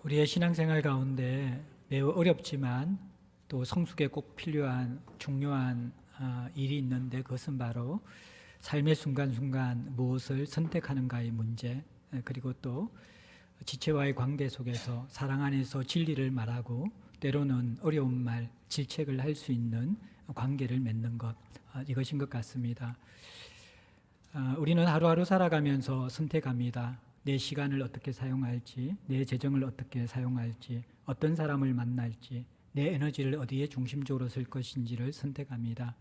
우리의 신앙생활 가운데 매우 어렵지만 또 성숙에 꼭 필요한 중요한 일이 있는데, 그것은 바로 삶의 순간순간 무엇을 선택하는가의 문제, 그리고 또 지체와의 관계 속에서 사랑 안에서 진리를 말하고 때로는 어려운 말, 질책을 할 수 있는 관계를 맺는 것, 이것인 것 같습니다. 우리는 하루하루 살아가면서 선택합니다. 내 시간을 어떻게 사용할지, 내 재정을 어떻게 사용할지, 어떤 사람을 만날지, 내 에너지를 어디에 중심적으로 쓸 것인지를 선택합니다.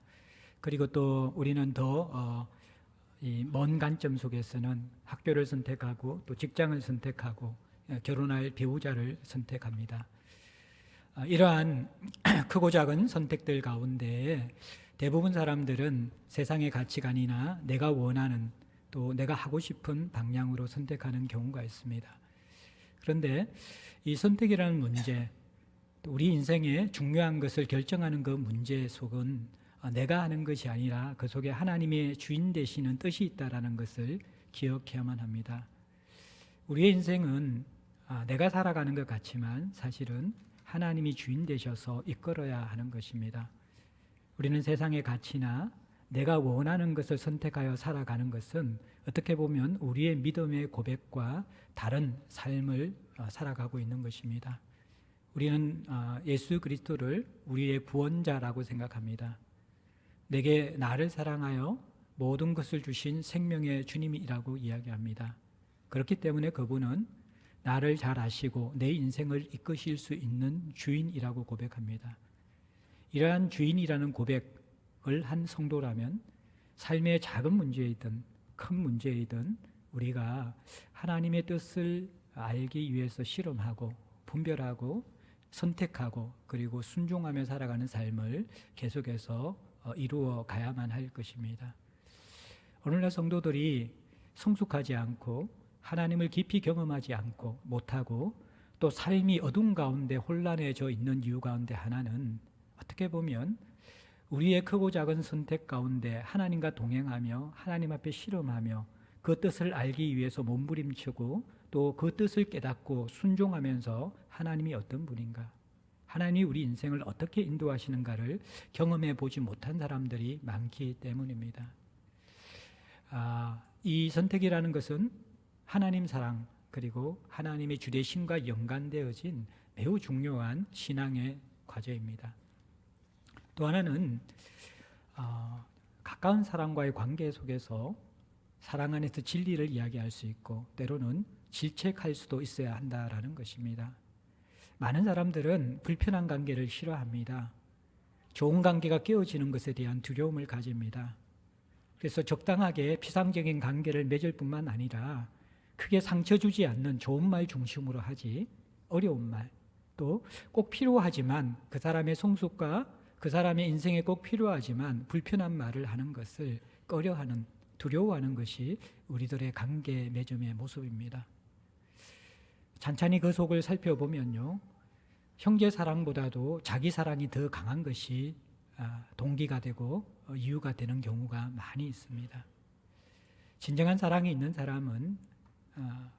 그리고 또 우리는 더 먼 관점 속에서는 학교를 선택하고 또 직장을 선택하고 결혼할 배우자를 선택합니다. 이러한 크고 작은 선택들 가운데 대부분 사람들은 세상의 가치관이나 내가 원하는 또 내가 하고 싶은 방향으로 선택하는 경우가 있습니다. 그런데 이 선택이라는 문제, 또 우리 인생의 중요한 것을 결정하는 그 문제 속은 내가 하는 것이 아니라 그 속에 하나님의 주인 되시는 뜻이 있다는 것을 기억해야만 합니다. 우리의 인생은 내가 살아가는 것 같지만 사실은 하나님이 주인 되셔서 이끌어야 하는 것입니다. 우리는 세상의 가치나 내가 원하는 것을 선택하여 살아가는 것은 어떻게 보면 우리의 믿음의 고백과 다른 삶을 살아가고 있는 것입니다. 우리는 예수 그리스도를 우리의 구원자라고 생각합니다. 내게 나를 사랑하여 모든 것을 주신 생명의 주님이라고 이야기합니다. 그렇기 때문에 그분은 나를 잘 아시고 내 인생을 이끄실 수 있는 주인이라고 고백합니다. 이러한 주인이라는 고백을 한 성도라면 삶의 작은 문제이든 큰 문제이든 우리가 하나님의 뜻을 알기 위해서 실험하고 분별하고 선택하고 그리고 순종하며 살아가는 삶을 계속해서 이루어 가야만 할 것입니다. 오늘날 성도들이 성숙하지 않고 하나님을 깊이 경험하지 않고 못하고 또 삶이 어둠 가운데 혼란해져 있는 이유 가운데 하나는 어떻게 보면 우리의 크고 작은 선택 가운데 하나님과 동행하며 하나님 앞에 실험하며 그 뜻을 알기 위해서 몸부림치고 또 그 뜻을 깨닫고 순종하면서 하나님이 어떤 분인가, 하나님이 우리 인생을 어떻게 인도하시는가를 경험해 보지 못한 사람들이 많기 때문입니다. 이 선택이라는 것은 하나님 사랑 그리고 하나님의 주되심과 연관되어진 매우 중요한 신앙의 과제입니다. 또 하나는 가까운 사람과의 관계 속에서 사랑 안에서 진리를 이야기할 수 있고 때로는 질책할 수도 있어야 한다라는 것입니다. 많은 사람들은 불편한 관계를 싫어합니다. 좋은 관계가 깨어지는 것에 대한 두려움을 가집니다. 그래서 적당하게 피상적인 관계를 맺을 뿐만 아니라 크게 상처 주지 않는 좋은 말 중심으로 하지, 어려운 말, 또 꼭 필요하지만 그 사람의 성숙과 그 사람의 인생에 꼭 필요하지만 불편한 말을 하는 것을 꺼려하는, 두려워하는 것이 우리들의 관계 맺음의 모습입니다. 찬찬히 그 속을 살펴보면요, 형제 사랑보다도 자기 사랑이 더 강한 것이 동기가 되고 이유가 되는 경우가 많이 있습니다. 진정한 사랑이 있는 사람은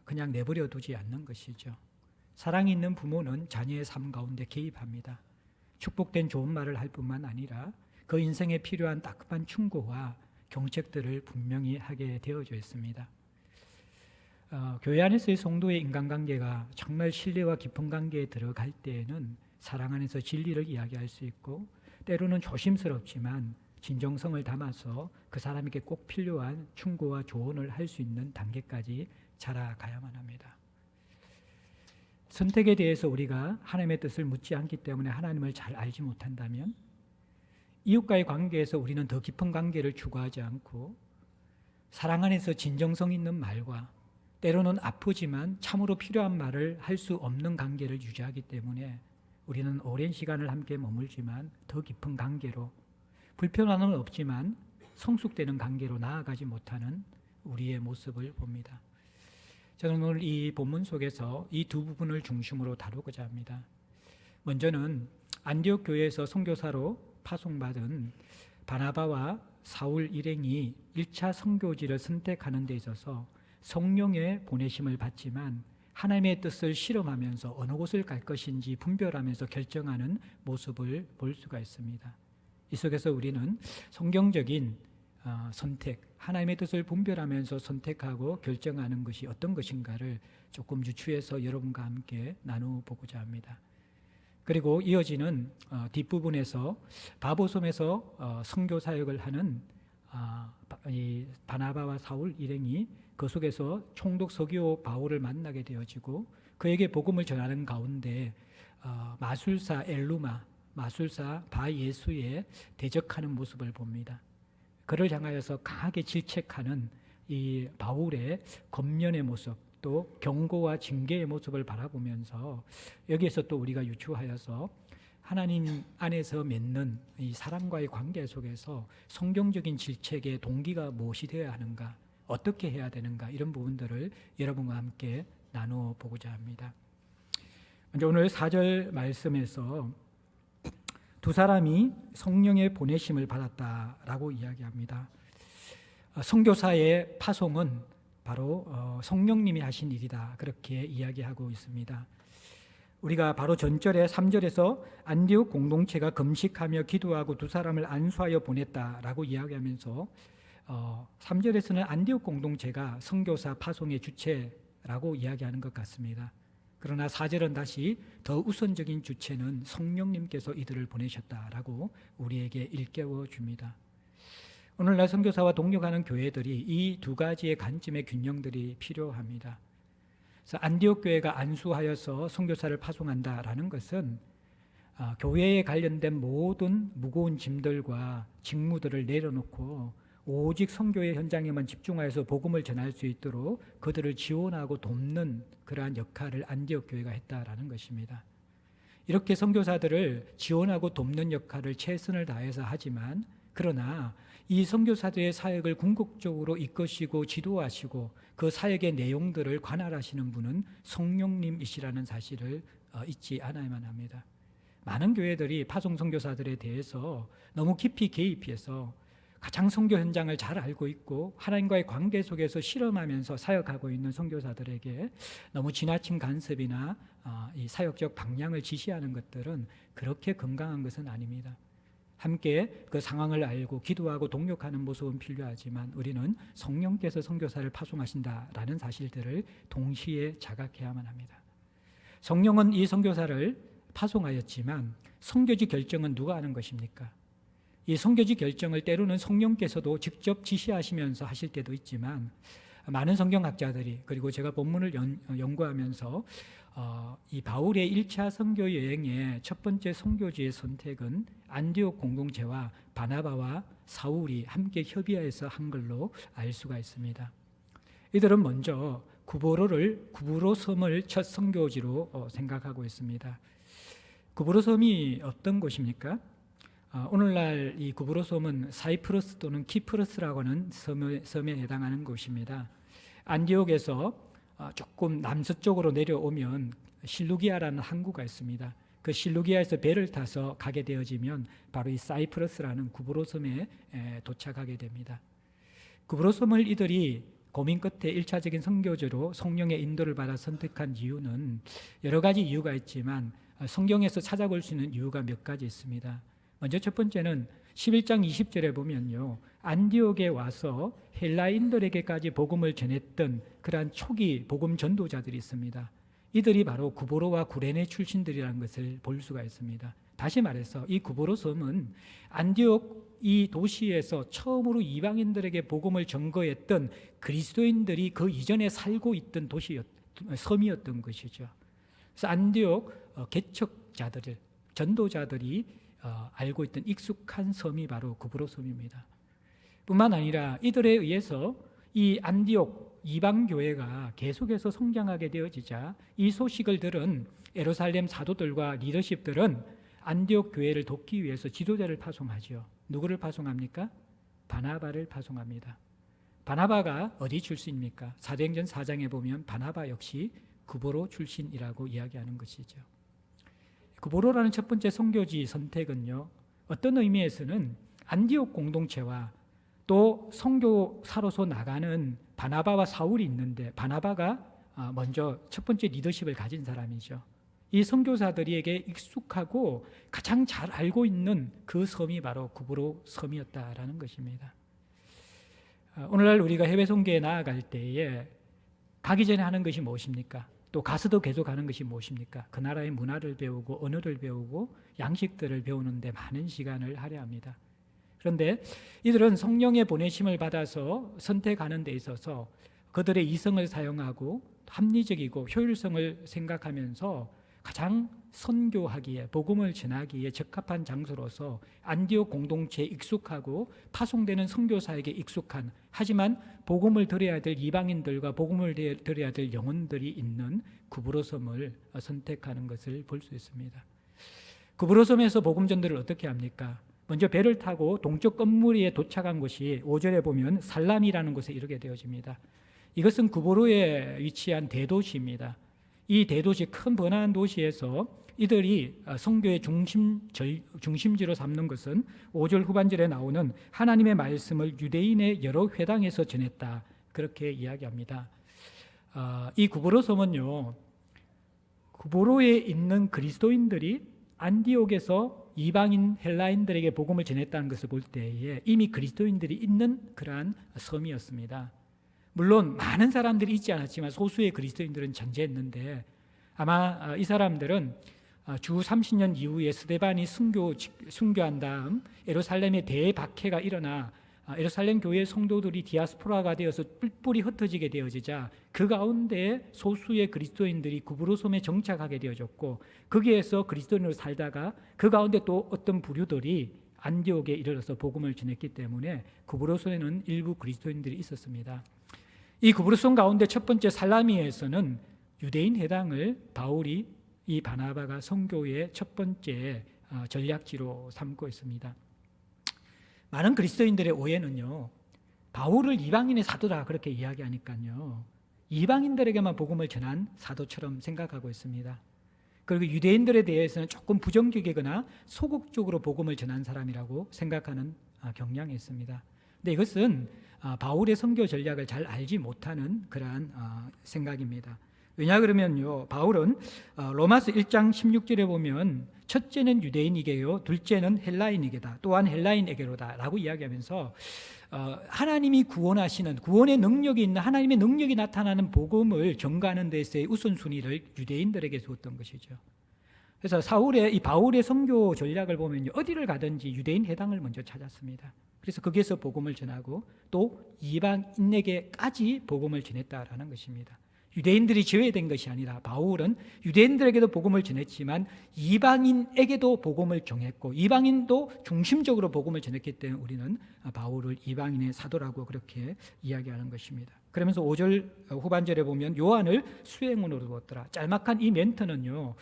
그냥 내버려 두지 않는 것이죠. 사랑이 있는 부모는 자녀의 삶 가운데 개입합니다. 축복된 좋은 말을 할 뿐만 아니라 그 인생에 필요한 따끔한 충고와 경책들을 분명히 하게 되어져 있습니다. 교회 안에서의 성도의 인간관계가 정말 신뢰와 깊은 관계에 들어갈 때에는 사랑 안에서 진리를 이야기할 수 있고 때로는 조심스럽지만 진정성을 담아서 그 사람에게 꼭 필요한 충고와 조언을 할 수 있는 단계까지 자라가야만 합니다. 선택에 대해서 우리가 하나님의 뜻을 묻지 않기 때문에 하나님을 잘 알지 못한다면 이웃과의 관계에서 우리는 더 깊은 관계를 추구하지 않고 사랑 안에서 진정성 있는 말과 때로는 아프지만 참으로 필요한 말을 할 수 없는 관계를 유지하기 때문에 우리는 오랜 시간을 함께 머물지만 더 깊은 관계로, 불편함은 없지만 성숙되는 관계로 나아가지 못하는 우리의 모습을 봅니다. 저는 오늘 이 본문 속에서 이 두 부분을 중심으로 다루고자 합니다. 먼저는 안디옥 교회에서 선교사로 파송받은 바나바와 사울 일행이 1차 선교지를 선택하는 데 있어서 성령의 보내심을 받지만 하나님의 뜻을 실험하면서 어느 곳을 갈 것인지 분별하면서 결정하는 모습을 볼 수가 있습니다. 이 속에서 우리는 성경적인 선택, 하나님의 뜻을 분별하면서 선택하고 결정하는 것이 어떤 것인가를 조금 유추해서 여러분과 함께 나눠보고자 합니다. 그리고 이어지는 뒷부분에서 바보섬에서 선교 사역을 하는 이 바나바와 사울 일행이 그 속에서 총독 서기오 바울을 만나게 되어지고 그에게 복음을 전하는 가운데 마술사 엘루마, 마술사 바예수에 대적하는 모습을 봅니다. 그를 향하여서 강하게 질책하는 이 바울의 겉면의 모습, 또 경고와 징계의 모습을 바라보면서 여기에서 또 우리가 유추하여서 하나님 안에서 맺는 이 사람과의 관계 속에서 성경적인 질책의 동기가 무엇이 되어야 하는가, 어떻게 해야 되는가, 이런 부분들을 여러분과 함께 나눠보고자 합니다. 먼저 오늘 4절 말씀에서 두 사람이 성령의 보내심을 받았다라고 이야기합니다. 선교사의 파송은 바로 성령님이 하신 일이다, 그렇게 이야기하고 있습니다. 우리가 바로 전절에 3절에서 안디옥 공동체가 금식하며 기도하고 두 사람을 안수하여 보냈다라고 이야기하면서 3절에서는 안디옥 공동체가 선교사 파송의 주체라고 이야기하는 것 같습니다. 그러나 4절은 다시 더 우선적인 주체는 성령님께서 이들을 보내셨다라고 우리에게 일깨워 줍니다. 오늘날 선교사와 동력하는 교회들이 이 두 가지의 관점의 균형들이 필요합니다. 그래서 안디옥 교회가 안수하여서 선교사를 파송한다라는 것은 교회에 관련된 모든 무거운 짐들과 직무들을 내려놓고 오직 선교의 현장에만 집중하여서 복음을 전할 수 있도록 그들을 지원하고 돕는 그러한 역할을 안디옥 교회가 했다라는 것입니다. 이렇게 선교사들을 지원하고 돕는 역할을 최선을 다해서 하지만, 그러나 이 선교사들의 사역을 궁극적으로 이끄시고 지도하시고 그 사역의 내용들을 관할하시는 분은 성령님이시라는 사실을 잊지 않아야만 합니다. 많은 교회들이 파송 선교사들에 대해서 너무 깊이 개입해서 가장 선교 현장을 잘 알고 있고 하나님과의 관계 속에서 실험하면서 사역하고 있는 선교사들에게 너무 지나친 간섭이나 이 사역적 방향을 지시하는 것들은 그렇게 건강한 것은 아닙니다. 함께 그 상황을 알고 기도하고 동력하는 모습은 필요하지만 우리는 성령께서 선교사를 파송하신다라는 사실들을 동시에 자각해야만 합니다. 성령은 이 선교사를 파송하였지만 선교지 결정은 누가 하는 것입니까? 이 선교지 결정을 때로는 성령께서도 직접 지시하시면서 하실 때도 있지만, 많은 성경학자들이, 그리고 제가 본문을 연구하면서 이 바울의 1차 선교 여행의 첫 번째 선교지의 선택은 안디옥 공동체와 바나바와 사울이 함께 협의하여서 한 걸로 알 수가 있습니다. 이들은 먼저 구브로 섬을 첫 선교지로 생각하고 있습니다. 구브로 섬이 어떤 곳입니까? 오늘날 이 구브로 섬은 사이프러스 또는 키프러스라고 하는 섬에 해당하는 곳입니다. 안디옥에서 조금 남서쪽으로 내려오면 실루기아라는 항구가 있습니다. 그 실루기아에서 배를 타서 가게 되어지면 바로 이 사이프러스라는 구브로 섬에 도착하게 됩니다. 구브로 섬을 이들이 고민 끝에 1차적인 선교지로 성령의 인도를 받아 선택한 이유는 여러 가지 이유가 있지만 성경에서 찾아볼 수 있는 이유가 몇 가지 있습니다. 먼저 첫 번째는 11장 20절에 보면요, 안디옥에 와서 헬라인들에게까지 복음을 전했던 그러한 초기 복음 전도자들이 있습니다. 이들이 바로 구브로와 구레네 출신들이라는 것을 볼 수가 있습니다. 다시 말해서 이 구브로 섬은 안디옥 이 도시에서 처음으로 이방인들에게 복음을 전거했던 그리스도인들이 그 이전에 살고 있던 섬이었던 것이죠. 그래서 안디옥 개척자들, 전도자들이 알고 있던 익숙한 섬이 바로 구브로 섬입니다. 뿐만 아니라 이들에 의해서 이 안디옥 이방교회가 계속해서 성장하게 되어지자 이 소식을 들은 예루살렘 사도들과 리더십들은 안디옥 교회를 돕기 위해서 지도자를 파송하죠. 누구를 파송합니까? 바나바를 파송합니다. 바나바가 어디 출신입니까? 사도행전 4장에 보면 바나바 역시 구브로 출신이라고 이야기하는 것이죠. 구브로라는 첫 번째 선교지 선택은요, 어떤 의미에서는 안디옥 공동체와 또 선교사로서 나가는 바나바와 사울이 있는데, 바나바가 먼저 첫 번째 리더십을 가진 사람이죠. 이 선교사들에게 익숙하고 가장 잘 알고 있는 그 섬이 바로 구브로 섬이었다라는 것입니다. 오늘날 우리가 해외 선교에 나아갈 때에 가기 전에 하는 것이 무엇입니까? 또 가서도 계속 하는 것이 무엇입니까? 그 나라의 문화를 배우고 언어를 배우고 양식들을 배우는 데 많은 시간을 할애합니다. 그런데 이들은 성령의 보내심을 받아서 선택하는 데 있어서 그들의 이성을 사용하고 합리적이고 효율성을 생각하면서 가장 선교하기에, 복음을 전하기에 적합한 장소로서 안디옥 공동체에 익숙하고 파송되는 선교사에게 익숙한, 하지만 복음을 들어야 될 이방인들과 복음을 들어야 될 영혼들이 있는 구브로 섬을 선택하는 것을 볼 수 있습니다. 구브로 섬에서 복음 전도를 어떻게 합니까? 먼저 배를 타고 동쪽 건물에 도착한 곳이 5절에 보면 살람이라는 곳에 이르게 되어집니다. 이것은 구브로에 위치한 대도시입니다. 이 대도시, 큰 번화한 도시에서 이들이 선교의 중심지로 삼는 것은 5절 후반절에 나오는 하나님의 말씀을 유대인의 여러 회당에서 전했다, 그렇게 이야기합니다. 이 구브로 섬은요, 구브로에 있는 그리스도인들이 안디옥에서 이방인 헬라인들에게 복음을 전했다는 것을 볼 때에 이미 그리스도인들이 있는 그러한 섬이었습니다. 물론 많은 사람들이 있지 않았지만 소수의 그리스도인들은 존재했는데, 아마 이 사람들은 주 30년 이후에 스데반이 순교한 다음 예루살렘에 대박해가 일어나 예루살렘 교회 성도들이 디아스포라가 되어서 뿔뿔이 흩어지게 되어지자 그 가운데 소수의 그리스도인들이 구브로 섬에 정착하게 되어졌고, 거기에서 그리스도인으로 살다가 그 가운데 또 어떤 부류들이 안디옥에 이르러서 복음을 전했기 때문에 구브로 섬에는 일부 그리스도인들이 있었습니다. 이 구브로 섬 가운데 첫 번째 살라미에서는 유대인 회당을 바울이, 이 바나바가 선교의 첫 번째 전략지로 삼고 있습니다. 많은 그리스도인들의 오해는요, 바울을 이방인의 사도다 그렇게 이야기하니까요, 이방인들에게만 복음을 전한 사도처럼 생각하고 있습니다. 그리고 유대인들에 대해서는 조금 부정적이거나 소극적으로 복음을 전한 사람이라고 생각하는 경향이 있습니다. 근데 이것은 바울의 선교 전략을 잘 알지 못하는 그러한 생각입니다. 왜냐 그러면요, 바울은 로마서 1장 16절에 보면 첫째는 유대인에게요, 둘째는 헬라인에게다, 또한 헬라인에게로다 라고 이야기하면서 하나님이 구원하시는, 구원의 능력이 있는, 하나님의 능력이 나타나는 복음을 전가하는 데서의 우선순위를 유대인들에게 주었던 것이죠. 그래서 이 바울의 선교 전략을 보면요, 어디를 가든지 유대인 회당을 먼저 찾았습니다. 그래서 거기에서 복음을 전하고 또 이방인에게까지 복음을 전했다라는 것입니다. 유대인들이 제외된 것이 아니라 바울은 유대인들에게도 복음을 전했지만 이방인에게도 복음을 전했고 이방인도 중심적으로 복음을 전했기 때문에 우리는 바울을 이방인의 사도라고 그렇게 이야기하는 것입니다. 그러면서 5절 후반절에 보면 요한을 수행원으로 두었더라. 짤막한 이 멘트는요,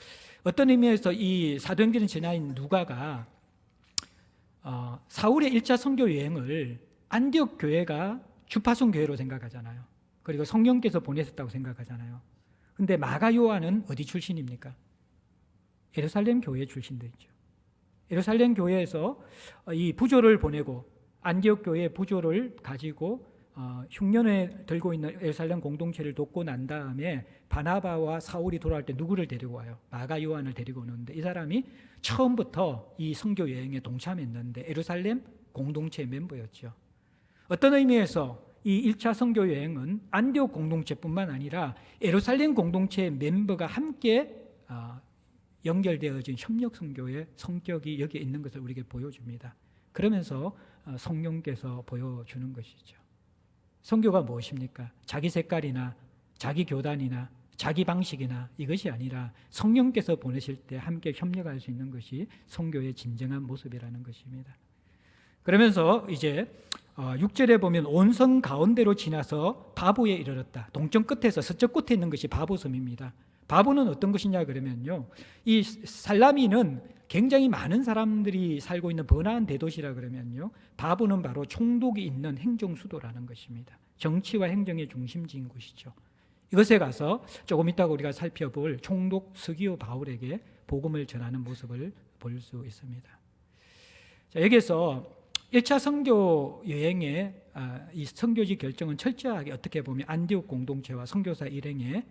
어떤 의미에서 이 사도행전의 저자인 누가가 사울의 1차 선교 여행을 안디옥 교회가 주파송 교회로 생각하잖아요. 그리고 성령께서 보내셨다고 생각하잖아요. 그런데 마가 요한은 어디 출신입니까? 예루살렘 교회 출신들이죠. 예루살렘 교회에서 이 부조를 보내고 안디옥 교회의 부조를 가지고 흉년에 들고 있는 예루살렘 공동체를 돕고 난 다음에 바나바와 사울이 돌아올 때 누구를 데리고 와요? 마가 요한을 데리고 오는데 이 사람이 처음부터 이 선교 여행에 동참했는데 예루살렘 공동체 멤버였죠. 어떤 의미에서 이 1차 선교 여행은 안디옥 공동체뿐만 아니라 예루살렘 공동체의 멤버가 함께 연결되어진 협력 선교의 성격이 여기에 있는 것을 우리에게 보여줍니다. 그러면서 성령께서 보여주는 것이죠. 선교가 무엇입니까? 자기 색깔이나 자기 교단이나 자기 방식이나 이것이 아니라 성령께서 보내실 때 함께 협력할 수 있는 것이 선교의 진정한 모습이라는 것입니다. 그러면서 이제 6절에 보면 온성 가운데로 지나서 바보에 이르렀다. 동쪽 끝에서 서쪽 끝에 있는 것이 바보섬입니다. 바보는 어떤 것이냐 그러면요, 이 살라미는 굉장히 많은 사람들이 살고 있는 번화한 대도시라 그러면요, 바보는 바로 총독이 있는 행정수도라는 것입니다. 정치와 행정의 중심지인 곳이죠. 이것에 가서 조금 이따가 우리가 살펴볼 총독 스기오 바울에게 복음을 전하는 모습을 볼 수 있습니다. 자, 여기서 1차 선교 여행의 이 선교지 결정은 철저하게 어떻게 보면 안디옥 공동체와 선교사 일행의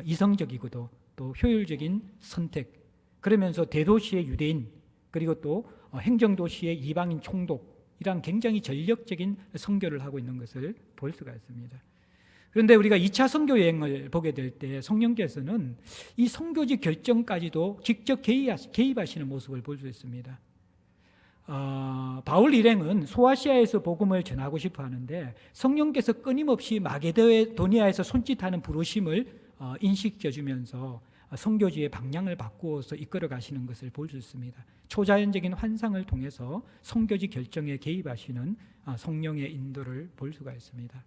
이성적이고도 또 효율적인 선택, 그러면서 대도시의 유대인, 그리고 또 행정도시의 이방인 총독, 이런 굉장히 전력적인 선교를 하고 있는 것을 볼 수가 있습니다. 그런데 우리가 2차 선교 여행을 보게 될 때 성령께서는 이 선교지 결정까지도 직접 개입하시는 모습을 볼 수 있습니다. 바울 일행은 소아시아에서 복음을 전하고 싶어 하는데 성령께서 끊임없이 마게도니아에서 손짓하는 부르심을 인식해 주면서 선교지의 방향을 바꾸어서 이끌어 가시는 것을 볼 수 있습니다. 초자연적인 환상을 통해서 선교지 결정에 개입하시는 성령의 인도를 볼 수가 있습니다.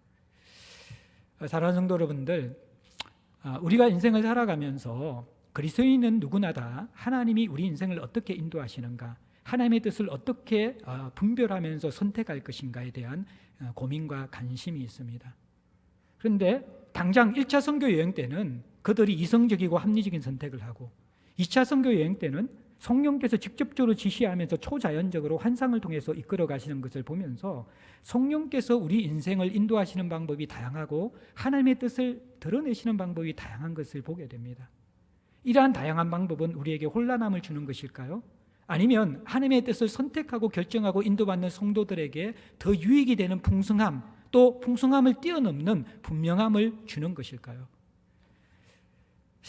사랑하는 성도 여러분들, 우리가 인생을 살아가면서 그리스도인은 누구나 다 하나님이 우리 인생을 어떻게 인도하시는가, 하나님의 뜻을 어떻게 분별하면서 선택할 것인가에 대한 고민과 관심이 있습니다. 그런데 당장 1차 선교 여행 때는 그들이 이성적이고 합리적인 선택을 하고 2차 선교 여행 때는 성령께서 직접적으로 지시하면서 초자연적으로 환상을 통해서 이끌어 가시는 것을 보면서 성령께서 우리 인생을 인도하시는 방법이 다양하고 하나님의 뜻을 드러내시는 방법이 다양한 것을 보게 됩니다. 이러한 다양한 방법은 우리에게 혼란함을 주는 것일까요? 아니면 하나님의 뜻을 선택하고 결정하고 인도받는 성도들에게 더 유익이 되는 풍성함, 또 풍성함을 뛰어넘는 분명함을 주는 것일까요?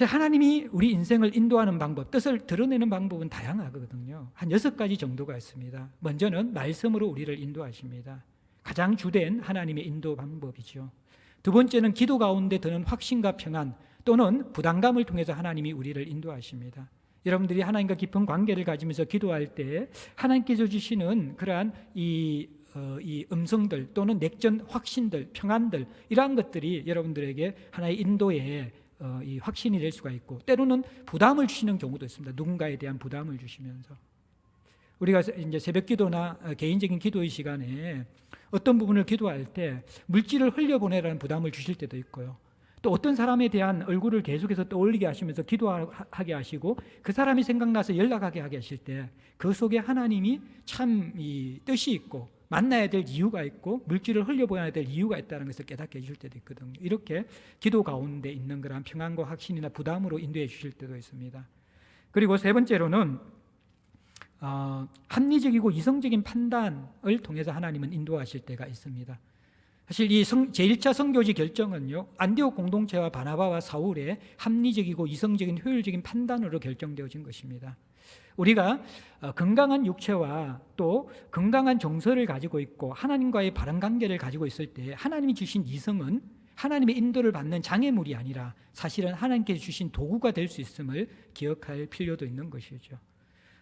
하나님이 우리 인생을 인도하는 방법, 뜻을 드러내는 방법은 다양하거든요. 한 6가지 정도가 있습니다. 먼저는 말씀으로 우리를 인도하십니다. 가장 주된 하나님의 인도 방법이죠. 두 번째는 기도 가운데 드는 확신과 평안, 또는 부담감을 통해서 하나님이 우리를 인도하십니다. 여러분들이 하나님과 깊은 관계를 가지면서 기도할 때 하나님께서 주시는 그러한 이 음성들 또는 내적 확신들, 평안들, 이러한 것들이 여러분들에게 하나의 인도의 이 확신이 될 수가 있고, 때로는 부담을 주시는 경우도 있습니다. 누군가에 대한 부담을 주시면서 우리가 이제 새벽 기도나 개인적인 기도의 시간에 어떤 부분을 기도할 때 물질을 흘려보내라는 부담을 주실 때도 있고요. 또 어떤 사람에 대한 얼굴을 계속해서 떠올리게 하시면서 기도하게 하시고 그 사람이 생각나서 연락하게 하게 하실 때 그 속에 하나님이 참 이 뜻이 있고 만나야 될 이유가 있고 물질을 흘려보내야 될 이유가 있다는 것을 깨닫게 해주실 때도 있거든요. 이렇게 기도 가운데 있는 그런 평안과 확신이나 부담으로 인도해 주실 때도 있습니다. 그리고 세 번째로는 합리적이고 이성적인 판단을 통해서 하나님은 인도하실 때가 있습니다. 사실 이 제1차 선교지 결정은요, 안디옥 공동체와 바나바와 사울의 합리적이고 이성적인 효율적인 판단으로 결정되어진 것입니다. 우리가 건강한 육체와 또 건강한 정서를 가지고 있고 하나님과의 바른 관계를 가지고 있을 때 하나님이 주신 이성은 하나님의 인도를 받는 장애물이 아니라 사실은 하나님께서 주신 도구가 될 수 있음을 기억할 필요도 있는 것이죠.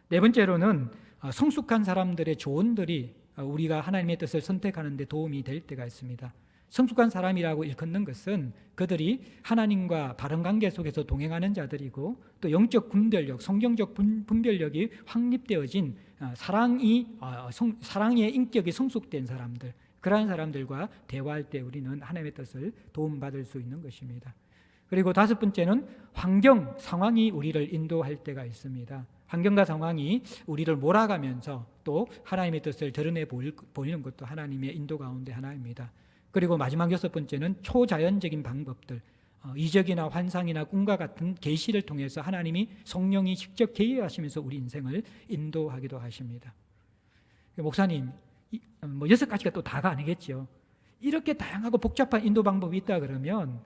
네 번째로는 성숙한 사람들의 조언들이 우리가 하나님의 뜻을 선택하는 데 도움이 될 때가 있습니다. 성숙한 사람이라고 일컫는 것은 그들이 하나님과 바른 관계 속에서 동행하는 자들이고 또 영적 분별력, 성경적 분별력이 확립되어진 사랑의 인격이 성숙된 사람들, 그러한 사람들과 대화할 때 우리는 하나님의 뜻을 도움받을 수 있는 것입니다. 그리고 다섯 번째는 환경, 상황이 우리를 인도할 때가 있습니다. 환경과 상황이 우리를 몰아가면서 또 하나님의 뜻을 드러내 보이는 것도 하나님의 인도 가운데 하나입니다. 그리고 마지막 여섯 번째는 초자연적인 방법들, 이적이나 환상이나 꿈과 같은 계시를 통해서 하나님이 성령이 직접 개입하시면서 우리 인생을 인도하기도 하십니다. 목사님, 6가지가 또 다가 아니겠죠. 이렇게 다양하고 복잡한 인도 방법이 있다 그러면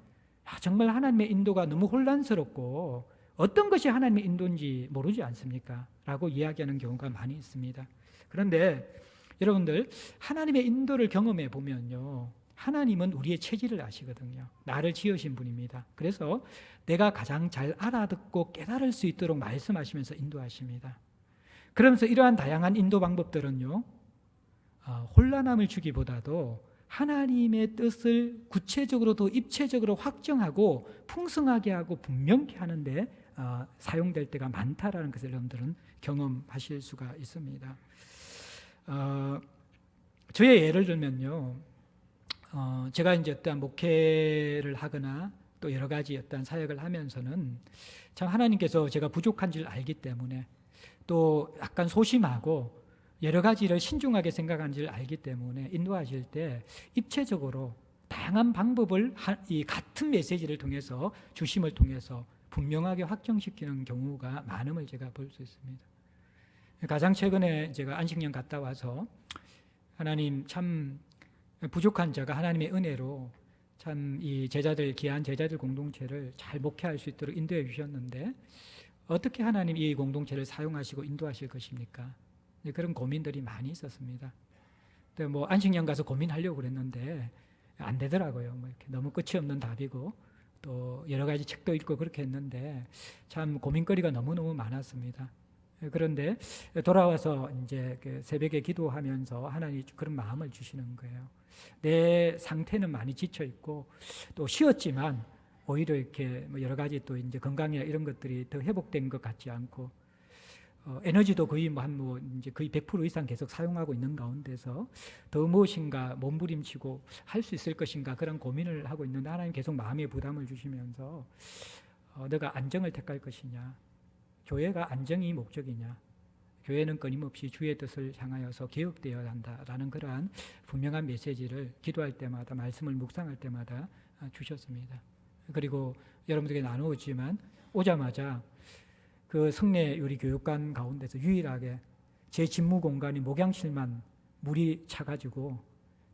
정말 하나님의 인도가 너무 혼란스럽고 어떤 것이 하나님의 인도인지 모르지 않습니까? 라고 이야기하는 경우가 많이 있습니다. 그런데 여러분들, 하나님의 인도를 경험해 보면요, 하나님은 우리의 체질을 아시거든요. 나를 지으신 분입니다. 그래서 내가 가장 잘 알아듣고 깨달을 수 있도록 말씀하시면서 인도하십니다. 그러면서 이러한 다양한 인도 방법들은요, 혼란함을 주기보다도 하나님의 뜻을 구체적으로 더 입체적으로 확정하고 풍성하게 하고 분명히 하는데 사용될 때가 많다라는 것을 여러분들은 경험하실 수가 있습니다. 저의 예를 들면요, 제가 이제 어떤 목회를 하거나 또 여러 가지 어떤 사역을 하면서는 참 하나님께서 제가 부족한 줄 알기 때문에 또 약간 소심하고 여러 가지를 신중하게 생각하는 줄 알기 때문에 인도하실 때 입체적으로 다양한 방법을 이 같은 메시지를 통해서 주심을 통해서 분명하게 확정시키는 경우가 많음을 제가 볼 수 있습니다. 가장 최근에 제가 안식년 갔다 와서 하나님 참 부족한 자가 하나님의 은혜로 참 이 제자들, 귀한 제자들 공동체를 잘 목회할 수 있도록 인도해 주셨는데 어떻게 하나님 이 공동체를 사용하시고 인도하실 것입니까? 그런 고민들이 많이 있었습니다. 뭐 안식년 가서 고민하려고 그랬는데 안 되더라고요. 뭐 이렇게 너무 끝이 없는 답이고 또 여러 가지 책도 읽고 그렇게 했는데 참 고민거리가 너무너무 많았습니다. 그런데 돌아와서 이제 그 새벽에 기도하면서 하나님이 그런 마음을 주시는 거예요. 내 상태는 많이 지쳐 있고 또 쉬었지만 오히려 이렇게 뭐 여러 가지 또 이제 건강이나 이런 것들이 더 회복된 것 같지 않고 에너지도 거의 이제 거의 100% 이상 계속 사용하고 있는 가운데서 더 무엇인가 몸부림치고 할 수 있을 것인가 그런 고민을 하고 있는데 하나님 계속 마음의 부담을 주시면서 너가 안정을 택할 것이냐, 교회가 안정이 목적이냐, 교회는 끊임없이 주의 뜻을 향하여서 개혁되어야 한다라는 그러한 분명한 메시지를 기도할 때마다 말씀을 묵상할 때마다 주셨습니다. 그리고 여러분들에게 나누었지만 오자마자 그 성내 우리 교육관 가운데서 유일하게 제 집무 공간이 목양실만 물이 차가지고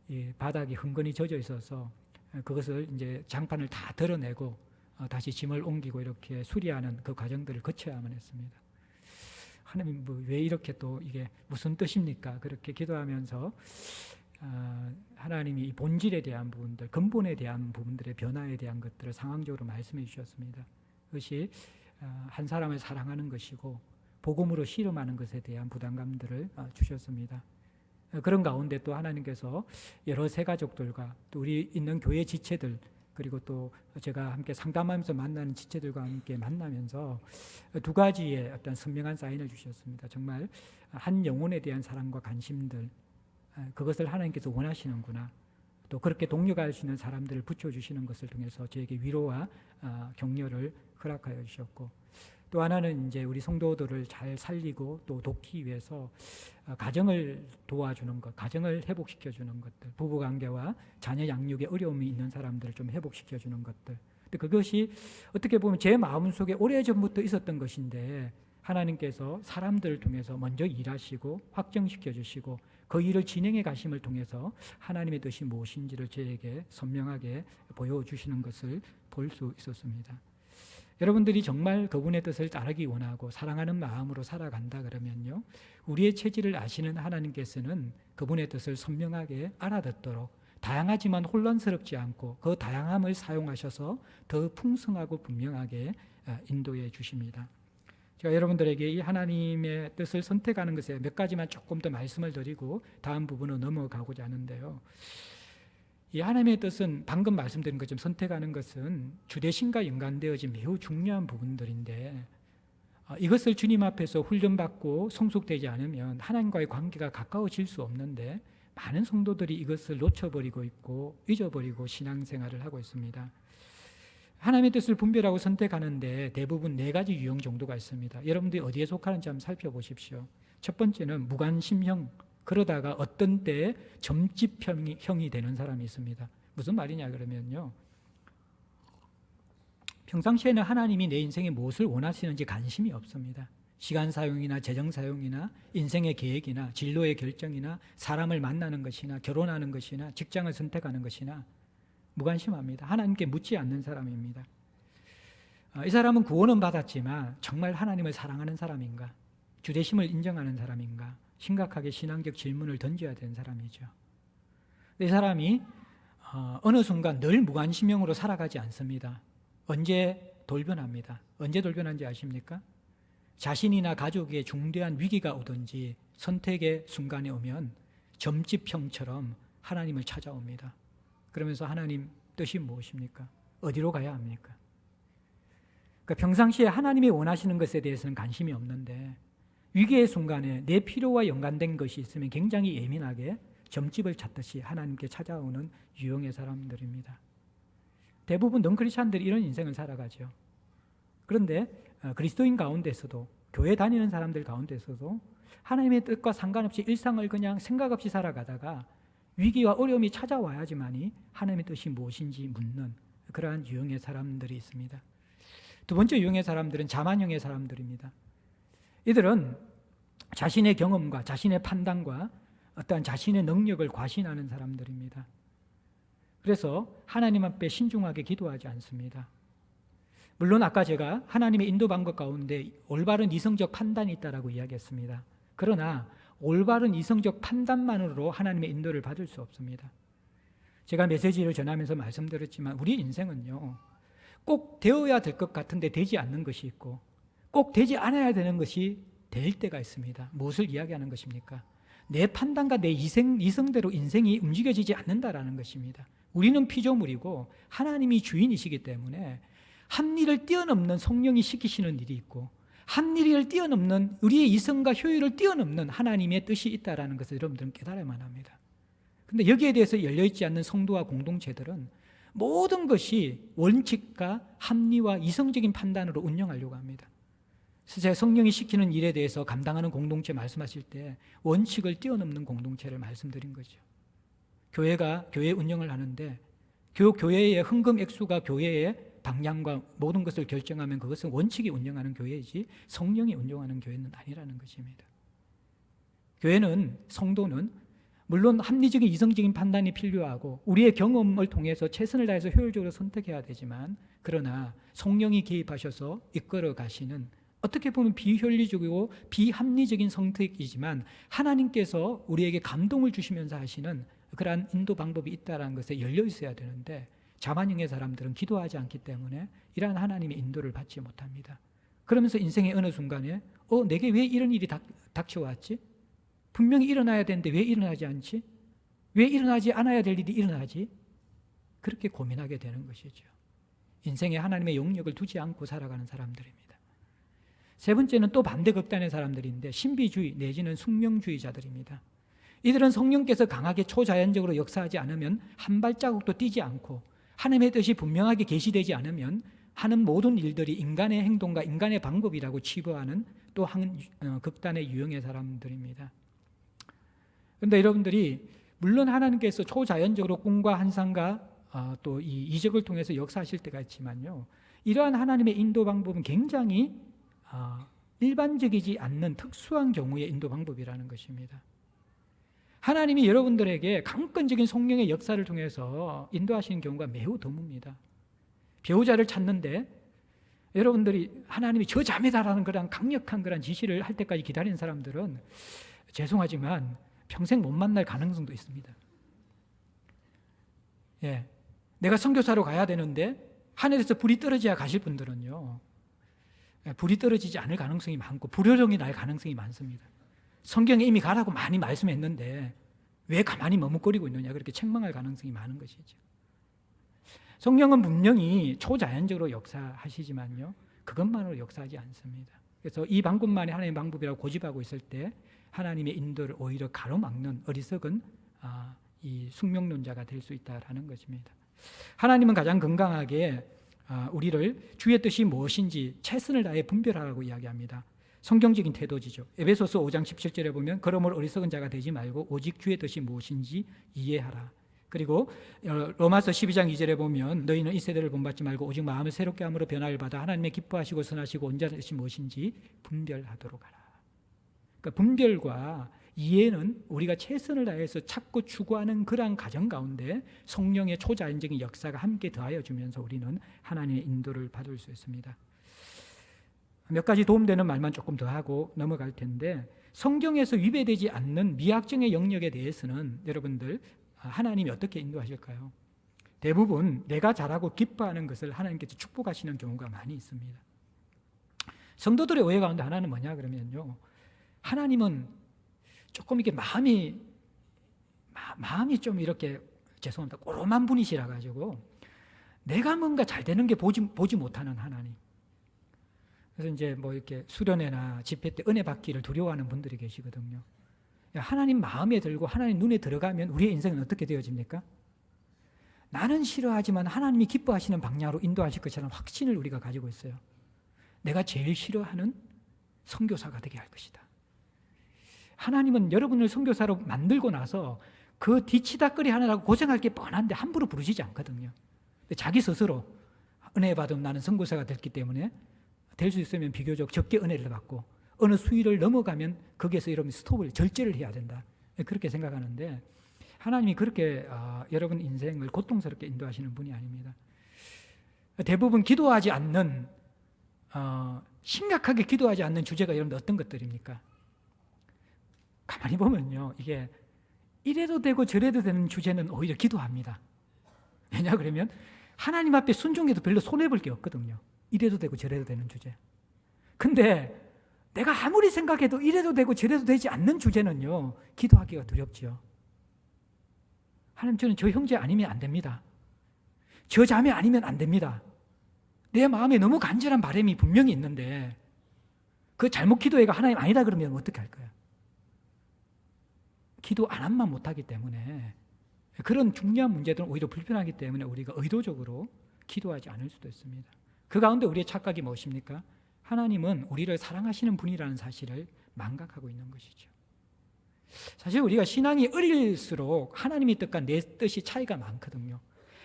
이 바닥이 흥건히 젖어 있어서 그것을 이제 장판을 다 드러내고 다시 짐을 옮기고 이렇게 수리하는 그 과정들을 거쳐야만 했습니다. 하나님 왜 이렇게 또 이게 무슨 뜻입니까? 그렇게 기도하면서 하나님이 이 본질에 대한 부분들, 근본에 대한 부분들의 변화에 대한 것들을 상황적으로 말씀해 주셨습니다. 그것이 한 사람을 사랑하는 것이고 복음으로 씨름하는 것에 대한 부담감들을 주셨습니다. 그런 가운데 또 하나님께서 여러 새가족들과 또 우리 있는 교회 지체들 그리고 또 제가 함께 상담하면서 만나는 지체들과 함께 만나면서 두 가지의 어떤 선명한 사인을 주셨습니다. 정말 한 영혼에 대한 사랑과 관심들 그것을 하나님께서 원하시는구나. 또 그렇게 동력할 수 있는 사람들을 붙여주시는 것을 통해서 저에게 위로와 격려를 허락하여 주셨고 또 하나는 이제 우리 성도들을 잘 살리고 또 돕기 위해서 가정을 도와주는 것, 가정을 회복시켜주는 것들, 부부관계와 자녀 양육에 어려움이 있는 사람들을 좀 회복시켜주는 것들. 근데 그것이 어떻게 보면 제 마음속에 오래전부터 있었던 것인데 하나님께서 사람들을 통해서 먼저 일하시고 확정시켜 주시고 그 일을 진행해 가심을 통해서 하나님의 뜻이 무엇인지를 저에게 선명하게 보여주시는 것을 볼 수 있었습니다. 여러분들이 정말 그분의 뜻을 따르기 원하고 사랑하는 마음으로 살아간다 그러면요, 우리의 체질을 아시는 하나님께서는 그분의 뜻을 선명하게 알아듣도록 다양하지만 혼란스럽지 않고 그 다양함을 사용하셔서 더 풍성하고 분명하게 인도해 주십니다. 제가 여러분들에게 이 하나님의 뜻을 선택하는 것에 몇 가지만 조금 더 말씀을 드리고 다음 부분으로 넘어가고자 하는데요. 이 하나님의 뜻은 방금 말씀드린 것처럼 선택하는 것은 주대신과 연관되어진 매우 중요한 부분들인데 이것을 주님 앞에서 훈련받고 성숙되지 않으면 하나님과의 관계가 가까워질 수 없는데 많은 성도들이 이것을 놓쳐버리고 있고 잊어버리고 신앙생활을 하고 있습니다. 하나님의 뜻을 분별하고 선택하는데 대부분 4가지 유형 정도가 있습니다. 여러분들이 어디에 속하는지 한번 살펴보십시오. 첫 번째는 무관심형, 그러다가 어떤 때에 점집형이 되는 사람이 있습니다. 무슨 말이냐 그러면요, 평상시에는 하나님이 내 인생에 무엇을 원하시는지 관심이 없습니다. 시간 사용이나 재정 사용이나 인생의 계획이나 진로의 결정이나 사람을 만나는 것이나 결혼하는 것이나 직장을 선택하는 것이나 무관심합니다. 하나님께 묻지 않는 사람입니다. 이 사람은 구원은 받았지만 정말 하나님을 사랑하는 사람인가? 주되심을 인정하는 사람인가? 심각하게 신앙적 질문을 던져야 되는 사람이죠. 이 사람이 어느 순간 늘 무관심형으로 살아가지 않습니다. 언제 돌변합니다. 언제 돌변한지 아십니까? 자신이나 가족에 중대한 위기가 오든지 선택의 순간에 오면 점집형처럼 하나님을 찾아옵니다. 그러면서 하나님 뜻이 무엇입니까? 어디로 가야 합니까? 그러니까 평상시에 하나님이 원하시는 것에 대해서는 관심이 없는데 위기의 순간에 내 필요와 연관된 것이 있으면 굉장히 예민하게 점집을 찾듯이 하나님께 찾아오는 유형의 사람들입니다. 대부분 넌크리스찬들이 이런 인생을 살아가죠. 그런데 그리스도인 가운데서도 교회 다니는 사람들 가운데서도 하나님의 뜻과 상관없이 일상을 그냥 생각 없이 살아가다가 위기와 어려움이 찾아와야지만이 하나님의 뜻이 무엇인지 묻는 그러한 유형의 사람들이 있습니다. 두 번째 유형의 사람들은 자만형의 사람들입니다. 이들은 자신의 경험과 자신의 판단과 어떠한 자신의 능력을 과신하는 사람들입니다. 그래서 하나님 앞에 신중하게 기도하지 않습니다. 물론 아까 제가 하나님의 인도 방법 가운데 올바른 이성적 판단이 있다라고 이야기했습니다. 그러나 올바른 이성적 판단만으로 하나님의 인도를 받을 수 없습니다. 제가 메시지를 전하면서 말씀드렸지만 우리 인생은요, 꼭 되어야 될 것 같은데 되지 않는 것이 있고 꼭 되지 않아야 되는 것이 될 때가 있습니다. 무엇을 이야기하는 것입니까? 내 판단과 내 이성대로 인생이 움직여지지 않는다라는 것입니다. 우리는 피조물이고 하나님이 주인이시기 때문에 합리를 뛰어넘는 성령이 시키시는 일이 있고 합리를 뛰어넘는 우리의 이성과 효율을 뛰어넘는 하나님의 뜻이 있다는 것을 여러분들은 깨달아야만 합니다. 그런데 여기에 대해서 열려있지 않는 성도와 공동체들은 모든 것이 원칙과 합리와 이성적인 판단으로 운영하려고 합니다. 그래서 제가 성령이 시키는 일에 대해서 감당하는 공동체 말씀하실 때 원칙을 뛰어넘는 공동체를 말씀드린 거죠. 교회가 교회 운영을 하는데 교회의 흥금 액수가 교회의 방향과 모든 것을 결정하면 그것은 원칙이 운영하는 교회이지 성령이 운영하는 교회는 아니라는 것입니다. 교회는, 성도는 물론 합리적인 이성적인 판단이 필요하고 우리의 경험을 통해서 최선을 다해서 효율적으로 선택해야 되지만, 그러나 성령이 개입하셔서 이끌어 가시는, 어떻게 보면 비효율적이고 비합리적인 선택이지만 하나님께서 우리에게 감동을 주시면서 하시는 그러한 인도 방법이 있다는 것에 열려 있어야 되는데, 자만형의 사람들은 기도하지 않기 때문에 이러한 하나님의 인도를 받지 못합니다. 그러면서 인생의 어느 순간에 내게 왜 이런 일이 닥쳐왔지? 분명히 일어나야 되는데 왜 일어나지 않지? 왜 일어나지 않아야 될 일이 일어나지? 그렇게 고민하게 되는 것이죠. 인생에 하나님의 영역을 두지 않고 살아가는 사람들입니다. 세 번째는 또 반대 극단의 사람들인데 신비주의 내지는 숙명주의자들입니다. 이들은 성령께서 강하게 초자연적으로 역사하지 않으면 한 발자국도 뛰지 않고 하나님의 뜻이 분명하게 계시되지 않으면 하는 모든 일들이 인간의 행동과 인간의 방법이라고 치부하는 또 한 극단의 유형의 사람들입니다. 그런데 여러분들이 물론 하나님께서 초자연적으로 꿈과 환상과 또 이 이적을 통해서 역사하실 때가 있지만요, 이러한 하나님의 인도 방법은 굉장히 일반적이지 않는 특수한 경우의 인도 방법이라는 것입니다. 하나님이 여러분들에게 강권적인 성령의 역사를 통해서 인도하시는 경우가 매우 드뭅니다. 배우자를 찾는데 여러분들이 하나님이 저 자매다라는 그런 강력한 그런 지시를 할 때까지 기다리는 사람들은 죄송하지만 평생 못 만날 가능성도 있습니다. 예, 내가 선교사로 가야 되는데 하늘에서 불이 떨어져야 가실 분들은요, 불이 떨어지지 않을 가능성이 많고 불효령이 날 가능성이 많습니다. 성경에 이미 가라고 많이 말씀했는데 왜 가만히 머뭇거리고 있느냐, 그렇게 책망할 가능성이 많은 것이죠. 성령은 분명히 초자연적으로 역사하시지만요, 그것만으로 역사하지 않습니다. 그래서 이 방법만이 하나님의 방법이라고 고집하고 있을 때 하나님의 인도를 오히려 가로막는 어리석은 이 숙명론자가 될 수 있다는 것입니다. 하나님은 가장 건강하게 우리를 주의 뜻이 무엇인지 최선을 다해 분별하라고 이야기합니다. 성경적인 태도지죠. 에베소서 5장 17절에 보면 그러므로 어리석은 자가 되지 말고 오직 주의 뜻이 무엇인지 이해하라. 그리고 로마서 12장 2절에 보면 너희는 이 세대를 본받지 말고 오직 마음을 새롭게 함으로 변화를 받아 하나님의 기뻐하시고 선하시고 온전한 뜻이 무엇인지 분별하도록 하라. 그러니까 분별과 이해는 우리가 최선을 다해서 찾고 추구하는 그러한 과정 가운데 성령의 초자연적인 역사가 함께 더하여 주면서 우리는 하나님의 인도를 받을 수 있습니다. 몇 가지 도움되는 말만 조금 더 하고 넘어갈 텐데, 성경에서 위배되지 않는 미학정의 영역에 대해서는 여러분들 하나님이 어떻게 인도하실까요? 대부분 내가 잘하고 기뻐하는 것을 하나님께서 축복하시는 경우가 많이 있습니다. 성도들의 오해 가운데 하나는 뭐냐 그러면요, 하나님은 조금 이렇게 마음이 좀 이렇게 죄송합니다 꼬롬한 분이시라 가지고 내가 뭔가 잘 되는 게 보지 못하는 하나님. 그래서 이제 뭐 이렇게 수련회나 집회 때 은혜 받기를 두려워하는 분들이 계시거든요. 하나님 마음에 들고 하나님 눈에 들어가면 우리의 인생은 어떻게 되어집니까? 나는 싫어하지만 하나님이 기뻐하시는 방향으로 인도하실 것이라는 확신을 우리가 가지고 있어요. 내가 제일 싫어하는 선교사가 되게 할 것이다. 하나님은 여러분을 선교사로 만들고 나서 그 뒤치다거리 하느라고 고생할 게 뻔한데 함부로 부르시지 않거든요. 자기 스스로 은혜 받으면 나는 선교사가 됐기 때문에 될 수 있으면 비교적 적게 은혜를 받고 어느 수위를 넘어가면 거기에서 여러분 스톱을 절제를 해야 된다. 그렇게 생각하는데 하나님이 그렇게 여러분 인생을 고통스럽게 인도하시는 분이 아닙니다. 대부분 기도하지 않는 심각하게 기도하지 않는 주제가 여러분들 어떤 것들입니까? 가만히 보면요, 이게 이래도 되고 저래도 되는 주제는 오히려 기도합니다. 왜냐 그러면 하나님 앞에 순종해도 별로 손해볼 게 없거든요. 이래도 되고 저래도 되는 주제. 근데 내가 아무리 생각해도 이래도 되고 저래도 되지 않는 주제는요, 기도하기가 두렵죠. 하나님, 저는 저 형제 아니면 안 됩니다. 저 자매 아니면 안 됩니다. 내 마음에 너무 간절한 바람이 분명히 있는데 그 잘못 기도해가 하나님 아니다 그러면 어떻게 할 거야? 기도 안 한만 못하기 때문에 그런 중요한 문제들은 오히려 불편하기 때문에 우리가 의도적으로 기도하지 않을 수도 있습니다. 그 가운데 우리의 착각이 무엇입니까? 하나님은 우리를 사랑하시는 분이라는 사실을 망각하고 있는 것이죠. 사실 우리가 신앙이 어릴수록 하나님의 뜻과 내 뜻이 차이가 많거든요.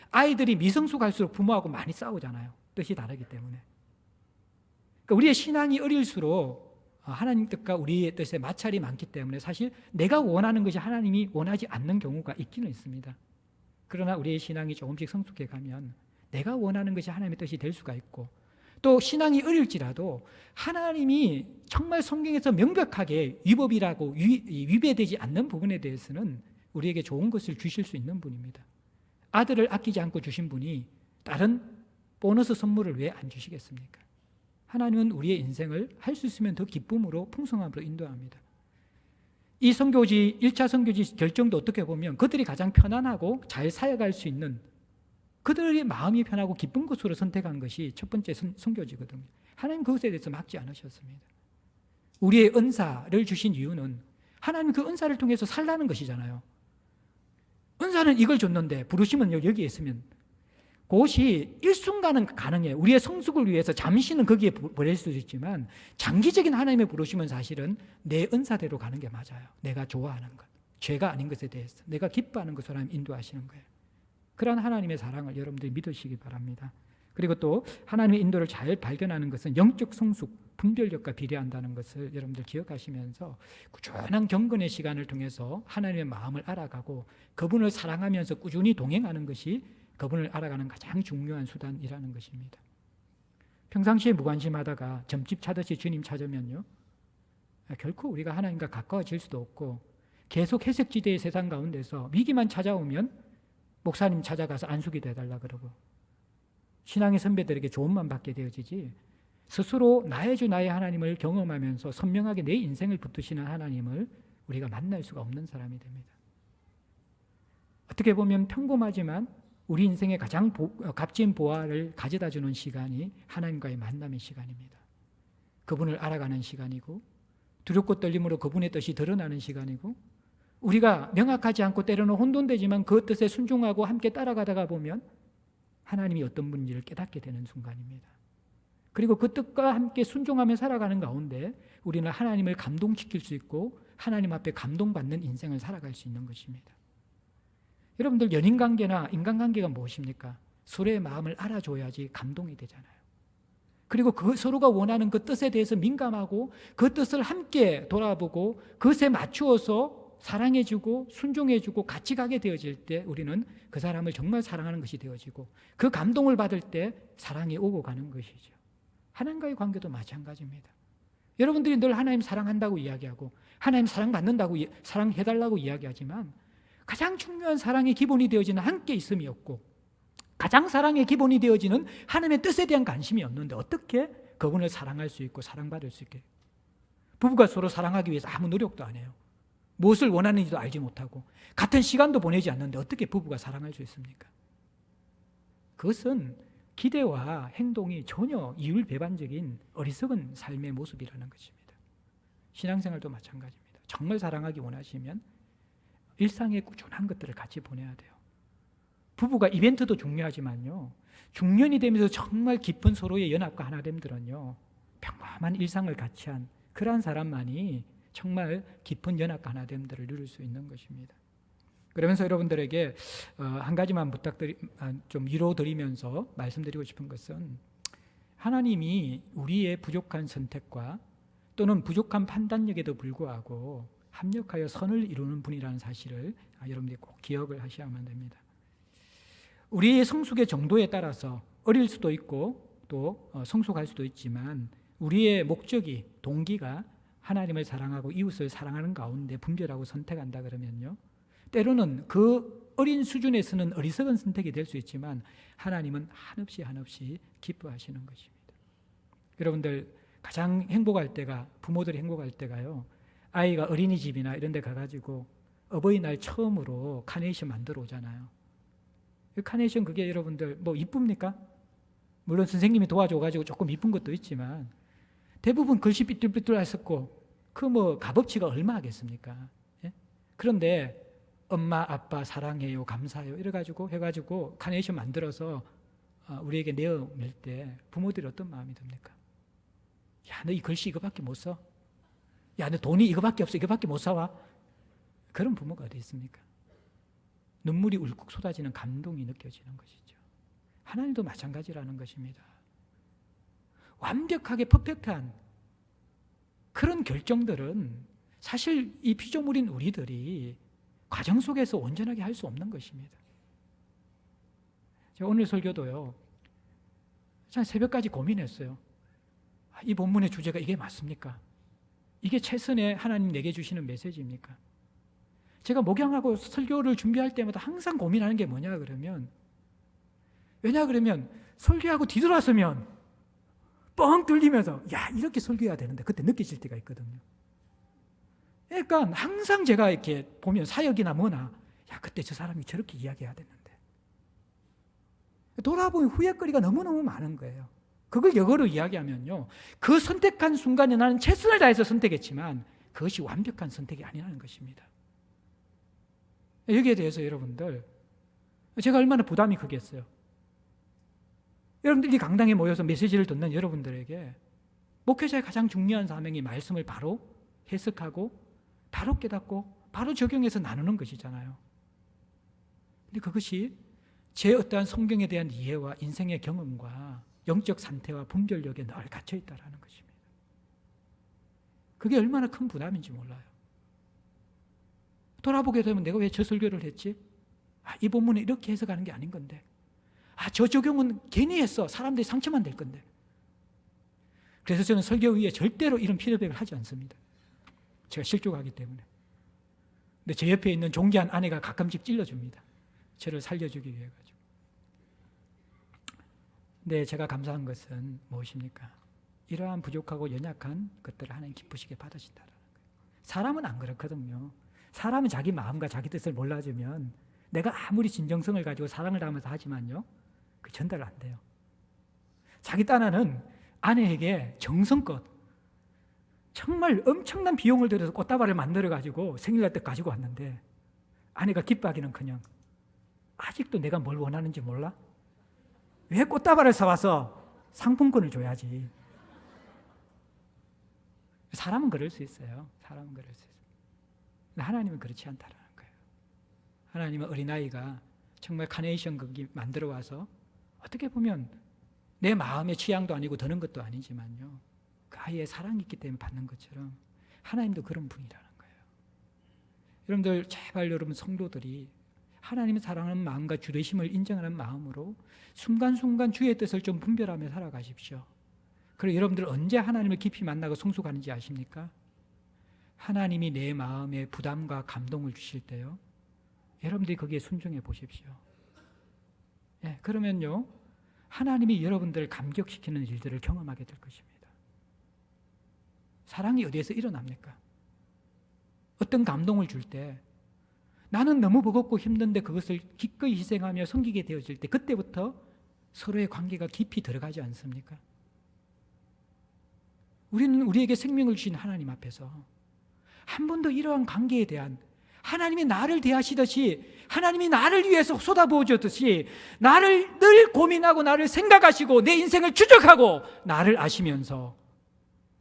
아이들이 미성숙할수록 부모하고 많이 싸우잖아요. 뜻이 다르기 때문에. 그러니까 우리의 신앙이 어릴수록 하나님 뜻과 우리의 뜻에 마찰이 많기 때문에 사실 내가 원하는 것이 하나님이 원하지 않는 경우가 있기는 있습니다. 그러나 우리의 신앙이 조금씩 성숙해 가면 내가 원하는 것이 하나님의 뜻이 될 수가 있고, 또 신앙이 어릴지라도 하나님이 정말 성경에서 명백하게 위법이라고 위배되지 않는 부분에 대해서는 우리에게 좋은 것을 주실 수 있는 분입니다. 아들을 아끼지 않고 주신 분이 다른 보너스 선물을 왜 안 주시겠습니까? 하나님은 우리의 인생을 할 수 있으면 더 기쁨으로 풍성함으로 인도합니다. 이 선교지 1차 선교지 결정도 어떻게 보면 그들이 가장 편안하고 잘 살아갈 수 있는, 그들의 마음이 편하고 기쁜 곳으로 선택한 것이 첫 번째 선교지거든요. 하나님 그것에 대해서 막지 않으셨습니다. 우리의 은사를 주신 이유는 하나님 그 은사를 통해서 살라는 것이잖아요. 은사는 이걸 줬는데 부르시면 여기에 있으면 그것이 일순간은 가능해요. 우리의 성숙을 위해서 잠시는 거기에 보낼 수도 있지만 장기적인 하나님의 부르심은 사실은 내 은사대로 가는 게 맞아요. 내가 좋아하는 것, 죄가 아닌 것에 대해서 내가 기뻐하는 것으로 하나님 인도하시는 거예요. 그런 하나님의 사랑을 여러분들이 믿으시기 바랍니다. 그리고 또 하나님의 인도를 잘 발견하는 것은 영적 성숙, 분별력과 비례한다는 것을 여러분들 기억하시면서 꾸준한 경건의 시간을 통해서 하나님의 마음을 알아가고 그분을 사랑하면서 꾸준히 동행하는 것이 그분을 알아가는 가장 중요한 수단이라는 것입니다. 평상시에 무관심하다가 점집 찾듯이 주님 찾으면요, 결코 우리가 하나님과 가까워질 수도 없고 계속 회색지대의 세상 가운데서 위기만 찾아오면 목사님 찾아가서 안수기 해달라 그러고 신앙의 선배들에게 조언만 받게 되어지지, 스스로 나의 주 나의 하나님을 경험하면서 선명하게 내 인생을 붙드시는 하나님을 우리가 만날 수가 없는 사람이 됩니다. 어떻게 보면 평범하지만 우리 인생의 가장 값진 보화를 가져다주는 시간이 하나님과의 만남의 시간입니다. 그분을 알아가는 시간이고 두렵고 떨림으로 그분의 뜻이 드러나는 시간이고, 우리가 명확하지 않고 때로는 혼돈되지만 그 뜻에 순종하고 함께 따라가다가 보면 하나님이 어떤 분인지를 깨닫게 되는 순간입니다. 그리고 그 뜻과 함께 순종하며 살아가는 가운데 우리는 하나님을 감동시킬 수 있고 하나님 앞에 감동받는 인생을 살아갈 수 있는 것입니다. 여러분들 연인관계나 인간관계가 무엇입니까? 서로의 마음을 알아줘야지 감동이 되잖아요. 그리고 그 서로가 원하는 그 뜻에 대해서 민감하고 그 뜻을 함께 돌아보고 그것에 맞추어서 사랑해주고 순종해주고 같이 가게 되어질 때 우리는 그 사람을 정말 사랑하는 것이 되어지고 그 감동을 받을 때 사랑이 오고 가는 것이죠. 하나님과의 관계도 마찬가지입니다. 여러분들이 늘 하나님 사랑한다고 이야기하고 하나님 사랑받는다고 사랑해달라고 이야기하지만 가장 중요한 사랑의 기본이 되어지는 함께 있음이 없고 가장 사랑의 기본이 되어지는 하나님의 뜻에 대한 관심이 없는데 어떻게 그분을 사랑할 수 있고 사랑받을 수 있게? 부부가 서로 사랑하기 위해서 아무 노력도 안 해요. 무엇을 원하는지도 알지 못하고 같은 시간도 보내지 않는데 어떻게 부부가 사랑할 수 있습니까? 그것은 기대와 행동이 전혀 이율배반적인 어리석은 삶의 모습이라는 것입니다. 신앙생활도 마찬가지입니다. 정말 사랑하기 원하시면 일상의 꾸준한 것들을 같이 보내야 돼요. 부부가 이벤트도 중요하지만요, 중년이 되면서 정말 깊은 서로의 연합과 하나됨들은요, 평범한 일상을 같이 한 그러한 사람만이 정말 깊은 연합과 하나됨들을 누릴 수 있는 것입니다. 그러면서 여러분들에게 한 가지만 좀 위로드리면서 말씀드리고 싶은 것은, 하나님이 우리의 부족한 선택과 또는 부족한 판단력에도 불구하고 합력하여 선을 이루는 분이라는 사실을 여러분들이 꼭 기억을 하셔야만 됩니다. 우리의 성숙의 정도에 따라서 어릴 수도 있고 또 성숙할 수도 있지만, 우리의 목적이, 동기가 하나님을 사랑하고 이웃을 사랑하는 가운데 분별하고 선택한다 그러면요, 때로는 그 어린 수준에서는 어리석은 선택이 될 수 있지만 하나님은 한없이 기뻐하시는 것입니다. 여러분들 가장 행복할 때가, 부모들이 행복할 때가요, 아이가 어린이집이나 이런 데 가가지고 어버이날 처음으로 카네이션 만들어 오잖아요. 카네이션 그게 여러분들 뭐 이쁩니까? 물론 선생님이 도와줘가지고 조금 이쁜 것도 있지만 대부분 글씨 삐뚤삐뚤 했었고 그 뭐 값어치가 얼마 하겠습니까? 예? 그런데 엄마 아빠 사랑해요 감사해요 이래가지고 해가지고 카네이션 만들어서 우리에게 내어낼 때 부모들이 어떤 마음이 듭니까? 야, 너 이 글씨 이거밖에 못 써? 야, 너 돈이 이거밖에 없어? 이거밖에 못 사와? 그런 부모가 어디 있습니까? 눈물이 울컥 쏟아지는 감동이 느껴지는 것이죠. 하나님도 마찬가지라는 것입니다. 완벽하게 퍼펙트한 그런 결정들은 사실 이 피조물인 우리들이 과정 속에서 온전하게 할 수 없는 것입니다. 제가 오늘 설교도요, 참 새벽까지 고민했어요. 이 본문의 주제가 이게 맞습니까? 이게 최선의 하나님 내게 주시는 메시지입니까? 제가 목양하고 설교를 준비할 때마다 항상 고민하는 게 뭐냐 그러면, 왜냐 그러면 설교하고 뒤돌아서면 뻥 뚫리면서 야, 이렇게 설교해야 되는데 그때 느껴질 때가 있거든요. 그러니까 항상 제가 이렇게 보면 사역이나 뭐나, 야, 그때 저 사람이 저렇게 이야기해야 되는데, 돌아보면 후회거리가 너무너무 많은 거예요. 그걸 역으로 이야기하면요, 그 선택한 순간에 나는 최선을 다해서 선택했지만 그것이 완벽한 선택이 아니라는 것입니다. 여기에 대해서 여러분들, 제가 얼마나 부담이 크겠어요. 여러분들이 강당에 모여서 메시지를 듣는 여러분들에게 목회자의 가장 중요한 사명이 말씀을 바로 해석하고 바로 깨닫고 바로 적용해서 나누는 것이잖아요. 근데 그것이 제 어떠한 성경에 대한 이해와 인생의 경험과 영적 상태와 분별력에 늘 갇혀 있다는 것입니다. 그게 얼마나 큰 부담인지 몰라요. 돌아보게 되면 내가 왜 저 설교를 했지? 이 본문에 이렇게 해석하는 게 아닌 건데, 저 적용은 괜히 했어. 사람들이 상처만 될 건데. 그래서 저는 설교 위에 절대로 이런 피드백을 하지 않습니다. 제가 실족하기 때문에. 근데 제 옆에 있는 존귀한 아내가 가끔씩 찔러줍니다. 저를 살려주기 위해 가지고. 근데 제가 감사한 것은 무엇입니까? 이러한 부족하고 연약한 것들을 하나님 기쁘시게 받으신다는 거예요. 사람은 안 그렇거든요. 사람은 자기 마음과 자기 뜻을 몰라주면 내가 아무리 진정성을 가지고 사랑을 담아서 하지만요, 그 전달 안 돼요. 자기 딴아는 아내에게 정성껏 정말 엄청난 비용을 들여서 꽃다발을 만들어가지고 생일날 때 가지고 왔는데 아내가 기뻐하기는커녕 아직도 내가 뭘 원하는지 몰라? 왜 꽃다발을 사와서 상품권을 줘야지. 사람은 그럴 수 있어요. 사람은 그럴 수 있어요. 근데 하나님은 그렇지 않다라는 거예요. 하나님은 어린아이가 정말 카네이션 거기 만들어 와서 어떻게 보면 내 마음의 취향도 아니고 드는 것도 아니지만요, 그 아이의 사랑이 있기 때문에 받는 것처럼 하나님도 그런 분이라는 거예요. 여러분들 제발 여러분 성도들이 하나님의 사랑하는 마음과 주되심을 인정하는 마음으로 순간순간 주의 뜻을 좀 분별하며 살아가십시오. 그리고 여러분들 언제 하나님을 깊이 만나고 성숙하는지 아십니까? 하나님이 내 마음에 부담과 감동을 주실 때요, 여러분들이 거기에 순종해 보십시오. 예, 그러면요, 하나님이 여러분들을 감격시키는 일들을 경험하게 될 것입니다. 사랑이 어디에서 일어납니까? 어떤 감동을 줄 때 나는 너무 버겁고 힘든데 그것을 기꺼이 희생하며 섬기게 되어질 때, 그때부터 서로의 관계가 깊이 들어가지 않습니까? 우리는 우리에게 생명을 주신 하나님 앞에서 한 번도 이러한 관계에 대한, 하나님이 나를 대하시듯이, 하나님이 나를 위해서 쏟아부어 줬듯이 나를 늘 고민하고 나를 생각하시고 내 인생을 추적하고 나를 아시면서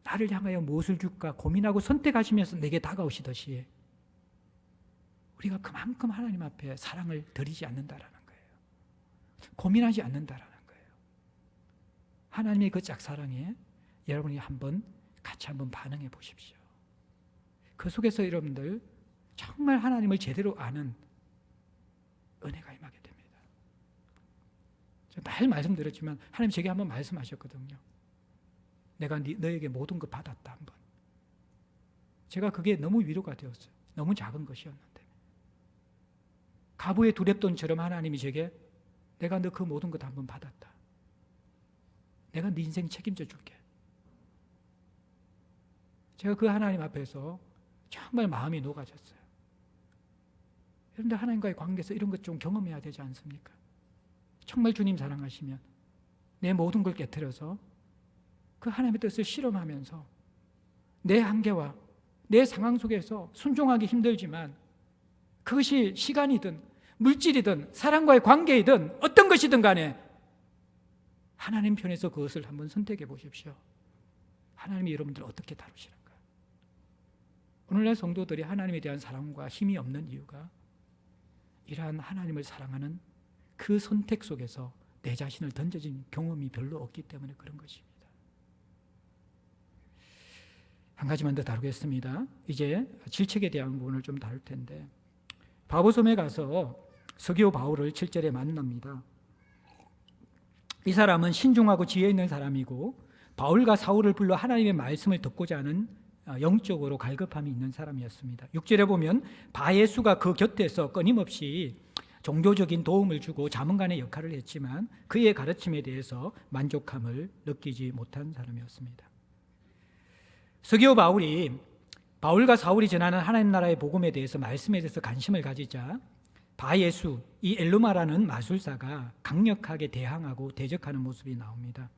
나를 향하여 무엇을 줄까 고민하고 선택하시면서 내게 다가오시듯이 우리가 그만큼 하나님 앞에 사랑을 드리지 않는다라는 거예요. 고민하지 않는다라는 거예요. 하나님의 그 짝사랑에 여러분이 같이 한번 반응해 보십시오. 그 속에서 여러분들 정말 하나님을 제대로 아는 은혜가 임하게 됩니다. 제가 늘 말씀드렸지만 하나님 제게 한번 말씀하셨거든요. 내가 너에게 모든 것 받았다 한번. 제가 그게 너무 위로가 되었어요. 너무 작은 것이었는데. 가부의 두렙돈처럼 하나님이 제게 내가 너 그 모든 것 한번 받았다. 내가 네 인생 책임져 줄게. 제가 그 하나님 앞에서 정말 마음이 녹아졌어요. 여러분들 하나님과의 관계에서 이런 것 좀 경험해야 되지 않습니까? 정말 주님 사랑하시면 내 모든 걸 깨트려서 그 하나님의 뜻을 실험하면서 내 한계와 내 상황 속에서 순종하기 힘들지만 그것이 시간이든 물질이든 사람과의 관계이든 어떤 것이든 간에 하나님 편에서 그것을 한번 선택해 보십시오. 하나님이 여러분들을 어떻게 다루시는가? 오늘날 성도들이 하나님에 대한 사랑과 힘이 없는 이유가 이러한 하나님을 사랑하는 그 선택 속에서 내 자신을 던져진 경험이 별로 없기 때문에 그런 것입니다. 한 가지만 더 다루겠습니다. 이제 질책에 대한 부분을 좀 다룰 텐데 바보섬에 가서 서기오 바울을 7절에 만납니다. 이 사람은 신중하고 지혜 있는 사람이고 바울과 사울을 불러 하나님의 말씀을 듣고자 하는 영적으로 갈급함이 있는 사람이었습니다. 6절에 보면 바예수가 그 곁에서 끊임없이 종교적인 도움을 주고 자문관의 역할을 했지만 그의 가르침에 대해서 만족함을 느끼지 못한 사람이었습니다. 서기오 바울이 바울과 사울이 전하는 하나님 나라의 복음에 대해서 말씀에 대해서 관심을 가지자 바예수, 이 엘루마라는 마술사가 강력하게 대항하고 대적하는 모습이 나옵니다.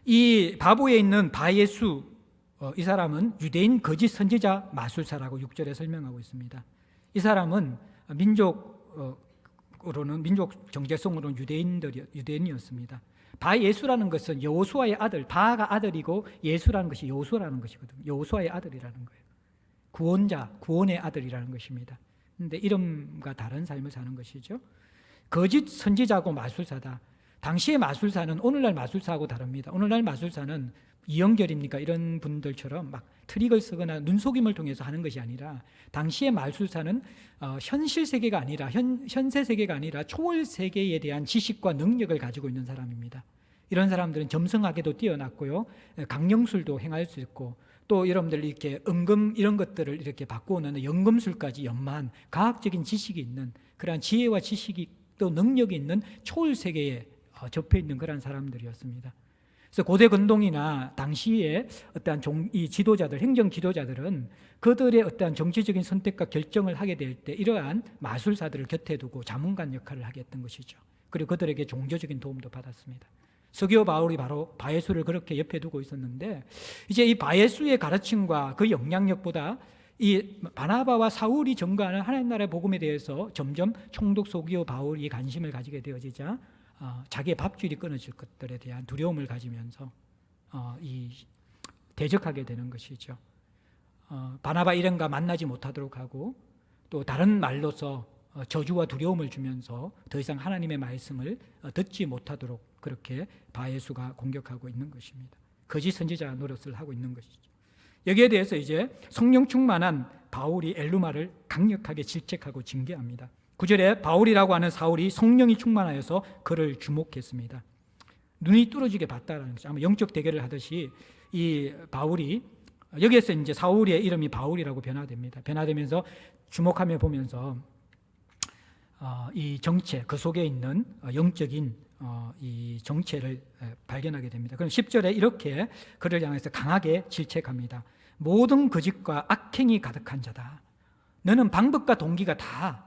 이 바보에 있는 바예수, 이 사람은 유대인 거짓 선지자 마술사라고 6절에 설명하고 있습니다. 이 사람은 민족 정체성으로는 유대인이었습니다. 바예수라는 것은 여호수아의 아들, 바가 아들이고 예수라는 것이 여호수아라는 것이거든요. 여호수아의 아들이라는 거예요. 구원자, 구원의 아들이라는 것입니다. 그런데 이름과 다른 삶을 사는 것이죠. 거짓 선지자고 마술사다. 당시의 마술사는 오늘날 마술사하고 다릅니다. 오늘날 마술사는 이영결입니까? 이런 분들처럼 막 트릭을 쓰거나 눈속임을 통해서 하는 것이 아니라 당시의 마술사는 현실 세계가 아니라 현세 세계가 아니라 초월 세계에 대한 지식과 능력을 가지고 있는 사람입니다. 이런 사람들은 점성하게도 뛰어났고요, 강령술도 행할 수 있고 또 여러분들 이렇게 은금 이런 것들을 이렇게 바꾸는 연금술까지 연마한 과학적인 지식이 있는 그러한 지혜와 지식이 또 능력이 있는 초월 세계에 접해 있는 그런 사람들이었습니다. 그래서 고대 근동이나 당시에 어떠한 이 지도자들, 행정 지도자들은 그들의 어떠한 정치적인 선택과 결정을 하게 될 때 이러한 마술사들을 곁에 두고 자문관 역할을 하게 했던 것이죠. 그리고 그들에게 종교적인 도움도 받았습니다. 서기오 바울이 바로 바예수를 그렇게 옆에 두고 있었는데 이제 이 바예수의 가르침과 그 영향력보다 이 바나바와 사울이 전가하는 하나님 나라의 복음에 대해서 점점 총독 서기오 바울이 관심을 가지게 되어지자 자기의 밥줄이 끊어질 것들에 대한 두려움을 가지면서 대적하게 되는 것이죠. 바나바 일행과 만나지 못하도록 하고 또 다른 말로서 저주와 두려움을 주면서 더 이상 하나님의 말씀을 듣지 못하도록 그렇게 바예수가 공격하고 있는 것입니다. 거짓 선지자 노릇을 하고 있는 것이죠. 여기에 대해서 이제 성령 충만한 바울이 엘루마를 강력하게 질책하고 징계합니다. 9절에 바울이라고 하는 사울이 성령이 충만하여서 그를 주목했습니다. 눈이 뚫어지게 봤다라는 거죠. 아마 영적 대결을 하듯이 이 바울이 여기에서 이제 사울의 이름이 바울이라고 변화됩니다. 변화되면서 주목하며 보면서 이 정체, 그 속에 있는 영적인 이 정체를 발견하게 됩니다. 그럼 10절에 이렇게 그를 향해서 강하게 질책합니다. 모든 거짓과 악행이 가득한 자다. 너는 방법과 동기가 다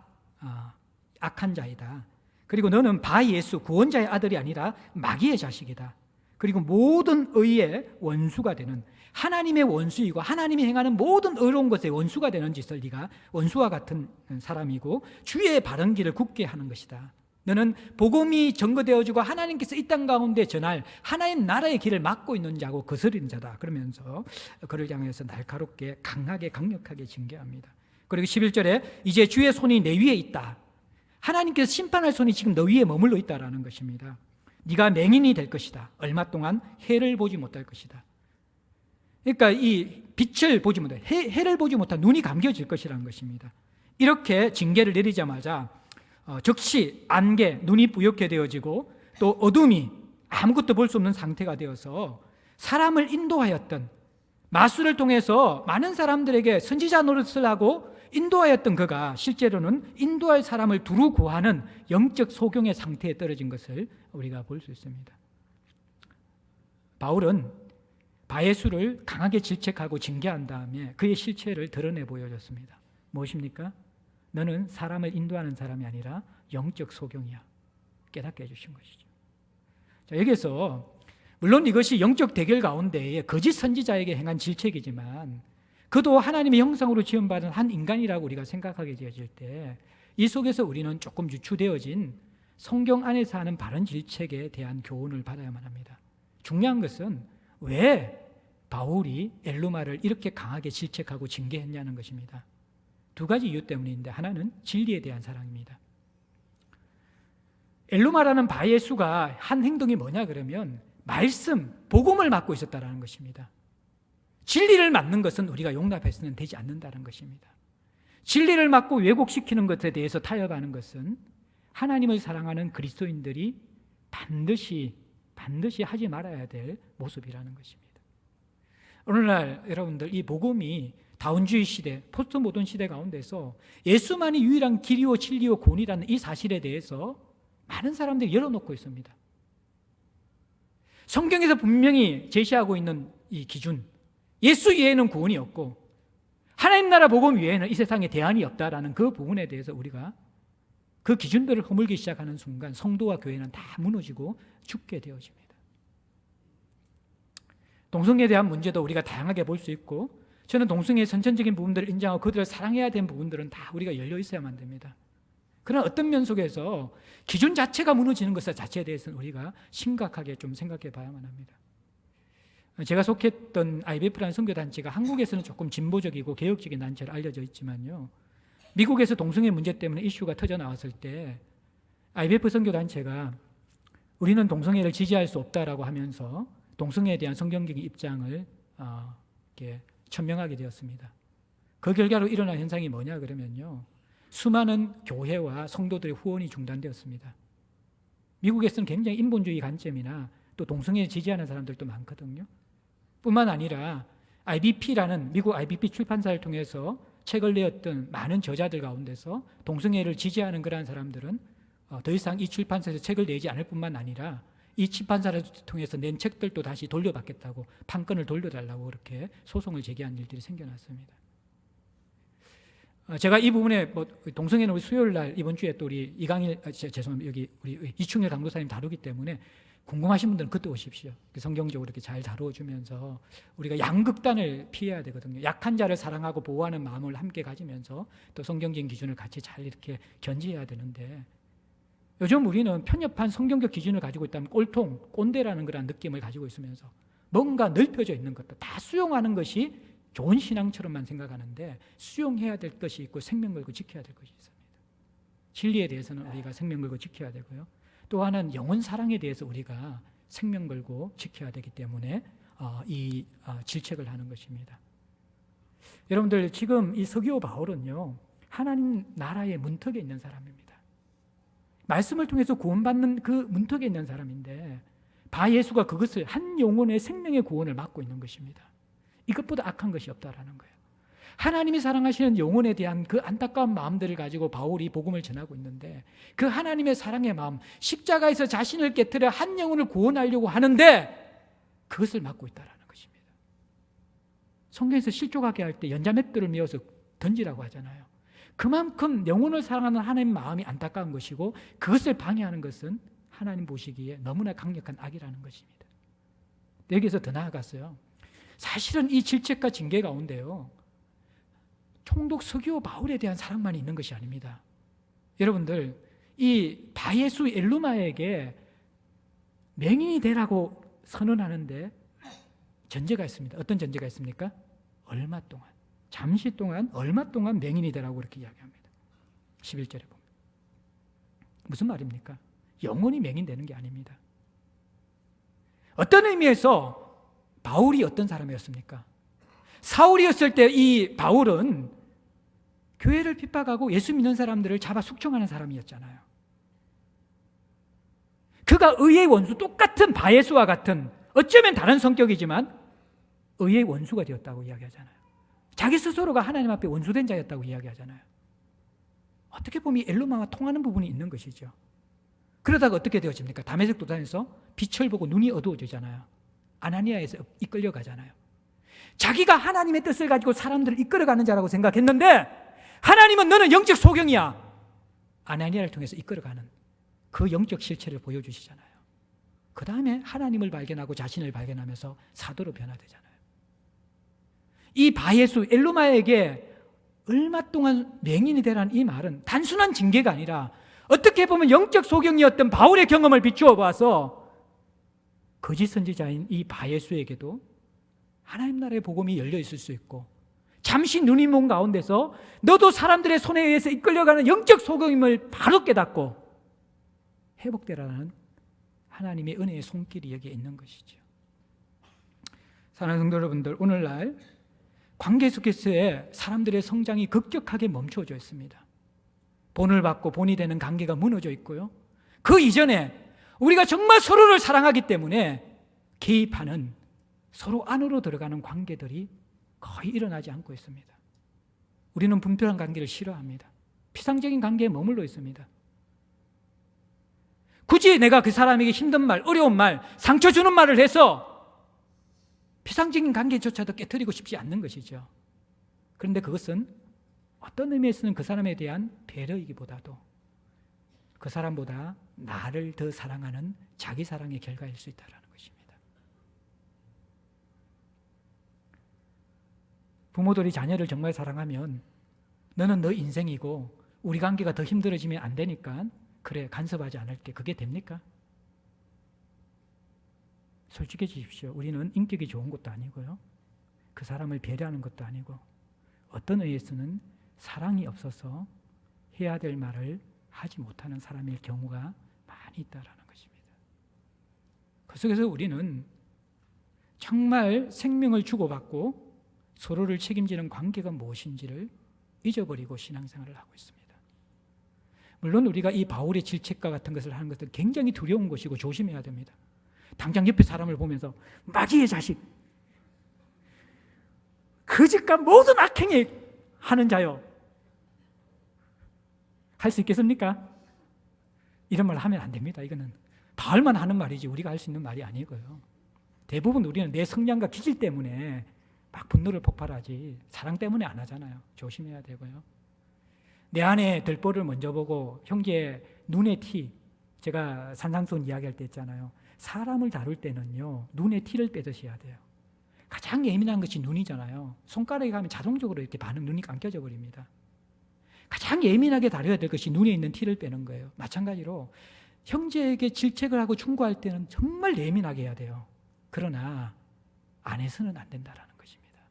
악한 자이다. 그리고 너는 바예수 구원자의 아들이 아니라 마귀의 자식이다. 그리고 모든 의의 원수가 되는 하나님의 원수이고 하나님이 행하는 모든 의로운 것의 원수가 되는 짓을 네가 원수와 같은 사람이고 주의 바른 길을 굳게 하는 것이다. 너는 복음이 전거되어지고 하나님께서 이 땅 가운데 전할 하나님 나라의 길을 막고 있는 자고 거스르는 자다. 그러면서 그를 향해서 날카롭게 강하게 강력하게 징계합니다. 그리고 11절에 이제 주의 손이 내 위에 있다. 하나님께서 심판할 손이 지금 너 위에 머물러 있다라는 것입니다. 네가 맹인이 될 것이다. 얼마 동안 해를 보지 못할 것이다. 그러니까 이 빛을 보지 못해 해를 보지 못한 눈이 감겨질 것이라는 것입니다. 이렇게 징계를 내리자마자 즉시 안개, 눈이 뿌옇게 되어지고 또 어둠이 아무것도 볼 수 없는 상태가 되어서 사람을 인도하였던, 마술을 통해서 많은 사람들에게 선지자 노릇을 하고 인도하였던 그가 실제로는 인도할 사람을 두루 구하는 영적 소경의 상태에 떨어진 것을 우리가 볼 수 있습니다. 바울은 바예수를 강하게 질책하고 징계한 다음에 그의 실체를 드러내 보여줬습니다. 무엇입니까? 너는 사람을 인도하는 사람이 아니라 영적 소경이야. 깨닫게 해주신 것이죠. 자, 여기서 물론 이것이 영적 대결 가운데에 거짓 선지자에게 행한 질책이지만 그도 하나님의 형상으로 지음받은 한 인간이라고 우리가 생각하게 되어질 때 이 속에서 우리는 조금 유추되어진 성경 안에서 하는 바른 질책에 대한 교훈을 받아야만 합니다. 중요한 것은 왜 바울이 엘루마를 이렇게 강하게 질책하고 징계했냐는 것입니다. 두 가지 이유 때문인데 하나는 진리에 대한 사랑입니다. 엘루마라는 바예수가 한 행동이 뭐냐 그러면 말씀, 복음을 맡고 있었다는 것입니다. 진리를 맡는 것은 우리가 용납해서는 되지 않는다는 것입니다. 진리를 맡고 왜곡시키는 것에 대해서 타협하는 것은 하나님을 사랑하는 그리스도인들이 반드시 하지 말아야 될 모습이라는 것입니다. 오늘날 여러분들 이 복음이 다운주의 시대, 포스트 모던 시대 가운데서 예수만이 유일한 길이요 진리요 구원이라는 이 사실에 대해서 많은 사람들이 열어놓고 있습니다. 성경에서 분명히 제시하고 있는 이 기준, 예수 외에는 구원이 없고 하나님 나라 복음 외에는 이 세상에 대안이 없다라는 그 부분에 대해서 우리가 그 기준들을 허물기 시작하는 순간 성도와 교회는 다 무너지고 죽게 되어집니다. 동성애에 대한 문제도 우리가 다양하게 볼 수 있고 저는 동성애의 선천적인 부분들을 인정하고 그들을 사랑해야 되는 부분들은 다 우리가 열려 있어야만 됩니다. 그러나 어떤 면 속에서 기준 자체가 무너지는 것 자체에 대해서는 우리가 심각하게 좀 생각해 봐야만 합니다. 제가 속했던 IBF라는 선교단체가 한국에서는 조금 진보적이고 개혁적인 단체로 알려져 있지만요, 미국에서 동성애 문제 때문에 이슈가 터져 나왔을 때 IBF 선교단체가 우리는 동성애를 지지할 수 없다라고 하면서 동성애에 대한 성경적인 입장을 이렇게 천명하게 되었습니다. 그 결과로 일어난 현상이 뭐냐 그러면요, 수많은 교회와 성도들의 후원이 중단되었습니다. 미국에서는 굉장히 인본주의 관점이나 또 동성애를 지지하는 사람들도 많거든요. 뿐만 아니라 IBP라는 미국 IBP 출판사를 통해서 책을 내었던 많은 저자들 가운데서 동성애를 지지하는 그러한 사람들은 더 이상 이 출판사에서 책을 내지 않을 뿐만 아니라 이 출판사를 통해서 낸 책들도 다시 돌려받겠다고, 판권을 돌려달라고 그렇게 소송을 제기한 일들이 생겨났습니다. 제가 이 부분에 동성애는 우리 수요일 날 이번 주에 또 우리 죄송합니다, 여기 우리 이충일 강도사님 다루기 때문에 궁금하신 분들은 그때 오십시오. 성경적으로 이렇게 잘 다루어주면서 우리가 양극단을 피해야 되거든요. 약한 자를 사랑하고 보호하는 마음을 함께 가지면서 또 성경적인 기준을 같이 잘 이렇게 견지해야 되는데, 요즘 우리는 편협한 성경적 기준을 가지고 있다면 꼴통, 꼰대라는 그런 느낌을 가지고 있으면서 뭔가 넓혀져 있는 것도 다 수용하는 것이 좋은 신앙처럼만 생각하는데 수용해야 될 것이 있고 생명 걸고 지켜야 될 것이 있습니다. 진리에 대해서는 우리가 생명 걸고 지켜야 되고요. 또 하나는 영혼 사랑에 대해서 우리가 생명 걸고 지켜야 되기 때문에 이 질책을 하는 것입니다. 여러분들 지금 이 서기오 바울은요, 하나님 나라의 문턱에 있는 사람입니다. 말씀을 통해서 구원받는 그 문턱에 있는 사람인데 바예수가 그것을 한 영혼의 생명의 구원을 맡고 있는 것입니다. 이것보다 악한 것이 없다라는 거예요. 하나님이 사랑하시는 영혼에 대한 그 안타까운 마음들을 가지고 바울이 복음을 전하고 있는데 그 하나님의 사랑의 마음, 십자가에서 자신을 깨트려 한 영혼을 구원하려고 하는데 그것을 맡고 있다라는 것입니다. 성경에서 실족하게 할 때 연자맷돌을 메어서 던지라고 하잖아요. 그만큼 영혼을 사랑하는 하나님의 마음이 안타까운 것이고 그것을 방해하는 것은 하나님 보시기에 너무나 강력한 악이라는 것입니다. 여기서 더 나아갔어요. 사실은 이 질책과 징계 가운데요, 총독 서기오 바울에 대한 사랑만 있는 것이 아닙니다. 여러분들, 이 바예수 엘루마에게 맹인이 되라고 선언하는데 전제가 있습니다. 어떤 전제가 있습니까? 얼마 동안, 잠시 동안, 얼마 동안 맹인이 되라고 그렇게 이야기합니다. 11절에 보면. 무슨 말입니까? 영원히 맹인 되는 게 아닙니다. 어떤 의미에서 바울이 어떤 사람이었습니까? 사울이었을 때 이 바울은 교회를 핍박하고 예수 믿는 사람들을 잡아 숙청하는 사람이었잖아요. 그가 의의 원수, 똑같은 바예수와 같은, 어쩌면 다른 성격이지만 의의 원수가 되었다고 이야기하잖아요. 자기 스스로가 하나님 앞에 원수된 자였다고 이야기하잖아요. 어떻게 보면 엘로마와 통하는 부분이 있는 것이죠. 그러다가 어떻게 되어집니까? 다메섹 도단에서 빛을 보고 눈이 어두워지잖아요. 아나니아에서 이끌려 가잖아요. 자기가 하나님의 뜻을 가지고 사람들을 이끌어가는 자라고 생각했는데 하나님은 너는 영적 소경이야. 아나니아를 통해서 이끌어가는 그 영적 실체를 보여주시잖아요. 그 다음에 하나님을 발견하고 자신을 발견하면서 사도로 변화되잖아요. 이 바예수 엘로마에게 얼마 동안 맹인이 되라는 이 말은 단순한 징계가 아니라 어떻게 보면 영적 소경이었던 바울의 경험을 비추어 봐서 거짓 선지자인 이 바예수에게도 하나님 나라의 복음이 열려 있을 수 있고 잠시 눈이 먼 가운데서 너도 사람들의 손에 의해서 이끌려가는 영적 소경임을 바로 깨닫고 회복되라는 하나님의 은혜의 손길이 여기에 있는 것이죠. 사랑하는 성도 여러분들, 오늘날 관계 속에서의 사람들의 성장이 급격하게 멈춰져 있습니다. 본을 받고 본이 되는 관계가 무너져 있고요. 그 이전에 우리가 정말 서로를 사랑하기 때문에 개입하는 서로 안으로 들어가는 관계들이 거의 일어나지 않고 있습니다. 우리는 분별한 관계를 싫어합니다. 피상적인 관계에 머물러 있습니다. 굳이 내가 그 사람에게 힘든 말, 어려운 말, 상처 주는 말을 해서 피상적인 관계조차도 깨트리고 싶지 않는 것이죠. 그런데 그것은 어떤 의미에서는 그 사람에 대한 배려이기보다도 그 사람보다 나를 더 사랑하는 자기 사랑의 결과일 수 있다는 것입니다. 부모들이 자녀를 정말 사랑하면 너는 너 인생이고 우리 관계가 더 힘들어지면 안 되니까 그래 간섭하지 않을게. 그게 됩니까? 솔직해지십시오. 우리는 인격이 좋은 것도 아니고요. 그 사람을 배려하는 것도 아니고 어떤 의미에서는 사랑이 없어서 해야 될 말을 하지 못하는 사람일 경우가 많이 있다는 것입니다. 그 속에서 우리는 정말 생명을 주고받고 서로를 책임지는 관계가 무엇인지를 잊어버리고 신앙생활을 하고 있습니다. 물론 우리가 이 바울의 질책과 같은 것을 하는 것은 굉장히 두려운 것이고 조심해야 됩니다. 당장 옆에 사람을 보면서 마귀의 자식, 거짓과 모든 악행에 하는 자요, 할 수 있겠습니까? 이런 말 하면 안 됩니다. 이거는 바울만 하는 말이지 우리가 할 수 있는 말이 아니고요. 대부분 우리는 내 성량과 기질 때문에 막 분노를 폭발하지 사랑 때문에 안 하잖아요. 조심해야 되고요. 내 안에 들보를 먼저 보고 형제의 눈의 티, 제가 산상수훈 이야기할 때 했잖아요. 사람을 다룰 때는요, 눈의 티를 빼듯이 해야 돼요. 가장 예민한 것이 눈이잖아요. 손가락에 가면 자동적으로 이렇게 반응, 눈이 감겨져 버립니다. 가장 예민하게 다뤄야 될 것이 눈에 있는 티를 빼는 거예요. 마찬가지로 형제에게 질책을 하고 충고할 때는 정말 예민하게 해야 돼요. 그러나 안에서는 안 된다라는 것입니다.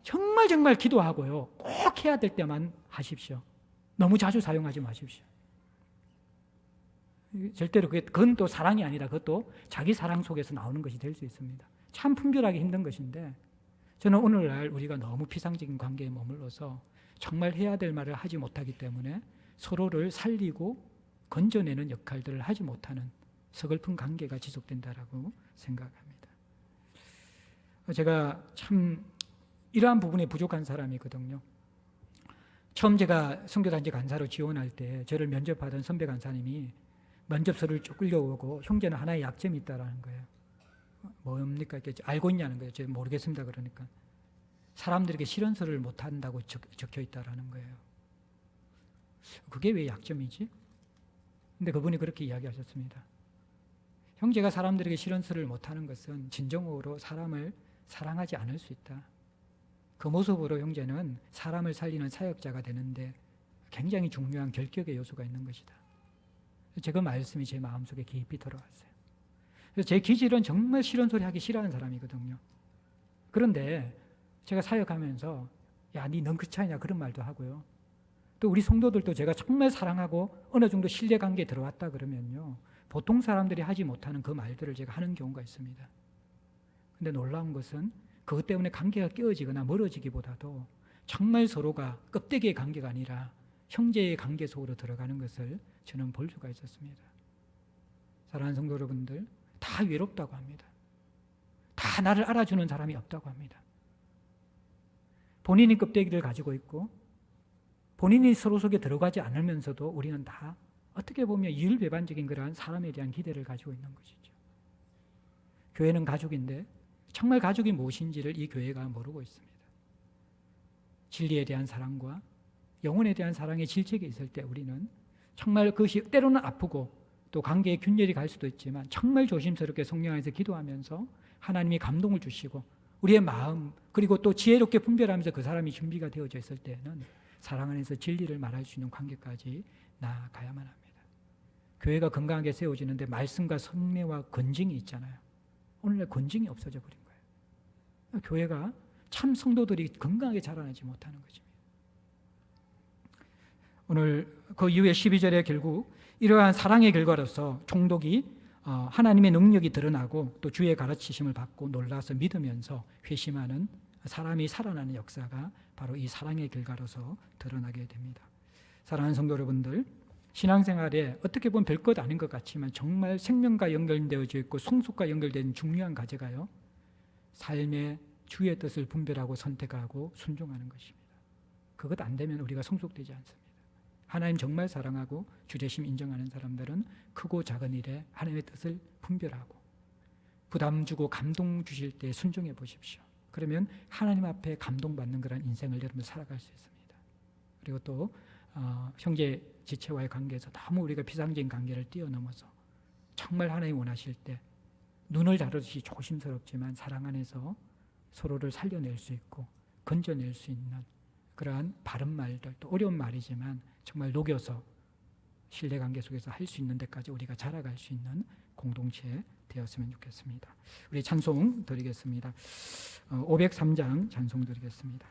정말 기도하고요. 꼭 해야 될 때만 하십시오. 너무 자주 사용하지 마십시오. 절대로 그건 또 사랑이 아니라 그것도 자기 사랑 속에서 나오는 것이 될 수 있습니다. 참 분별하기 힘든 것인데 저는 오늘날 우리가 너무 피상적인 관계에 머물러서 정말 해야 될 말을 하지 못하기 때문에 서로를 살리고 건져내는 역할들을 하지 못하는 서글픈 관계가 지속된다라고 생각합니다. 제가 참 이러한 부분에 부족한 사람이거든요. 처음 제가 선교단체 간사로 지원할 때 저를 면접하던 선배 간사님이 면접서를 쭉 끌려오고 형제는 하나의 약점이 있다라는 거예요. 뭡니까? 이렇게 알고 있냐는 거예요. 제가 모르겠습니다. 그러니까 사람들에게 실언서를 못 한다고 적혀 있다라는 거예요. 그게 왜 약점이지? 근데 그분이 그렇게 이야기하셨습니다. 형제가 사람들에게 실언서를 못 하는 것은 진정으로 사람을 사랑하지 않을 수 있다. 그 모습으로 형제는 사람을 살리는 사역자가 되는데 굉장히 중요한 결격의 요소가 있는 것이다. 제가 말씀이 제 마음속에 깊이 들어왔어요. 그래서 제 기질은 정말 싫은 소리 하기 싫어하는 사람이거든요. 그런데 제가 사역하면서 야, 니 넌크차이냐 그런 말도 하고요. 또 우리 성도들도 제가 정말 사랑하고 어느 정도 신뢰관계에 들어왔다 그러면요, 보통 사람들이 하지 못하는 그 말들을 제가 하는 경우가 있습니다. 근데 놀라운 것은 그것 때문에 관계가 깨어지거나 멀어지기보다도 정말 서로가 껍데기의 관계가 아니라 형제의 관계 속으로 들어가는 것을 저는 볼 수가 있었습니다. 사랑하는 성도 여러분들, 다 외롭다고 합니다. 다 나를 알아주는 사람이 없다고 합니다. 본인이 껍데기를 가지고 있고 본인이 서로 속에 들어가지 않으면서도 우리는 다 어떻게 보면 이율배반적인 그러한 사람에 대한 기대를 가지고 있는 것이죠. 교회는 가족인데 정말 가족이 무엇인지를 이 교회가 모르고 있습니다. 진리에 대한 사랑과 영혼에 대한 사랑의 질책이 있을 때 우리는 정말 그것이 때로는 아프고 또 관계에 균열이 갈 수도 있지만 정말 조심스럽게 성령 안에서 기도하면서 하나님이 감동을 주시고 우리의 마음 그리고 또 지혜롭게 분별하면서 그 사람이 준비가 되어져 있을 때는 사랑 안에서 진리를 말할 수 있는 관계까지 나아가야만 합니다. 교회가 건강하게 세워지는데 말씀과 성례와 건증이 있잖아요. 오늘날 건증이 없어져 버린 거예요. 교회가 참 성도들이 건강하게 자라나지 못하는 것입니다. 오늘 그 이후에 12절에 결국 이러한 사랑의 결과로서 총독이 하나님의 능력이 드러나고 또 주의 가르치심을 받고 놀라서 믿으면서 회심하는 사람이 살아나는 역사가 바로 이 사랑의 결과로서 드러나게 됩니다. 사랑하는 성도 여러분들, 신앙생활에 어떻게 보면 별것 아닌 것 같지만 정말 생명과 연결되어져 있고 성숙과 연결된 중요한 과제가요, 삶의 주의 뜻을 분별하고 선택하고 순종하는 것입니다. 그것 안 되면 우리가 성숙되지 않습니다. 하나님 정말 사랑하고 주제심 인정하는 사람들은 크고 작은 일에 하나님의 뜻을 분별하고 부담 주고 감동 주실 때 순종해 보십시오. 그러면 하나님 앞에 감동받는 그런 인생을 여러분 살아갈 수 있습니다. 그리고 또 형제 지체와의 관계에서 너무 우리가 비상적인 관계를 뛰어넘어서 정말 하나님 원하실 때 눈을 다루듯이 조심스럽지만 사랑 안에서 서로를 살려낼 수 있고 건져낼 수 있는 그러한 바른 말들, 또 어려운 말이지만 정말 녹여서 신뢰관계 속에서 할 수 있는 데까지 우리가 자라갈 수 있는 공동체 되었으면 좋겠습니다. 우리 찬송 드리겠습니다. 503장 찬송 드리겠습니다.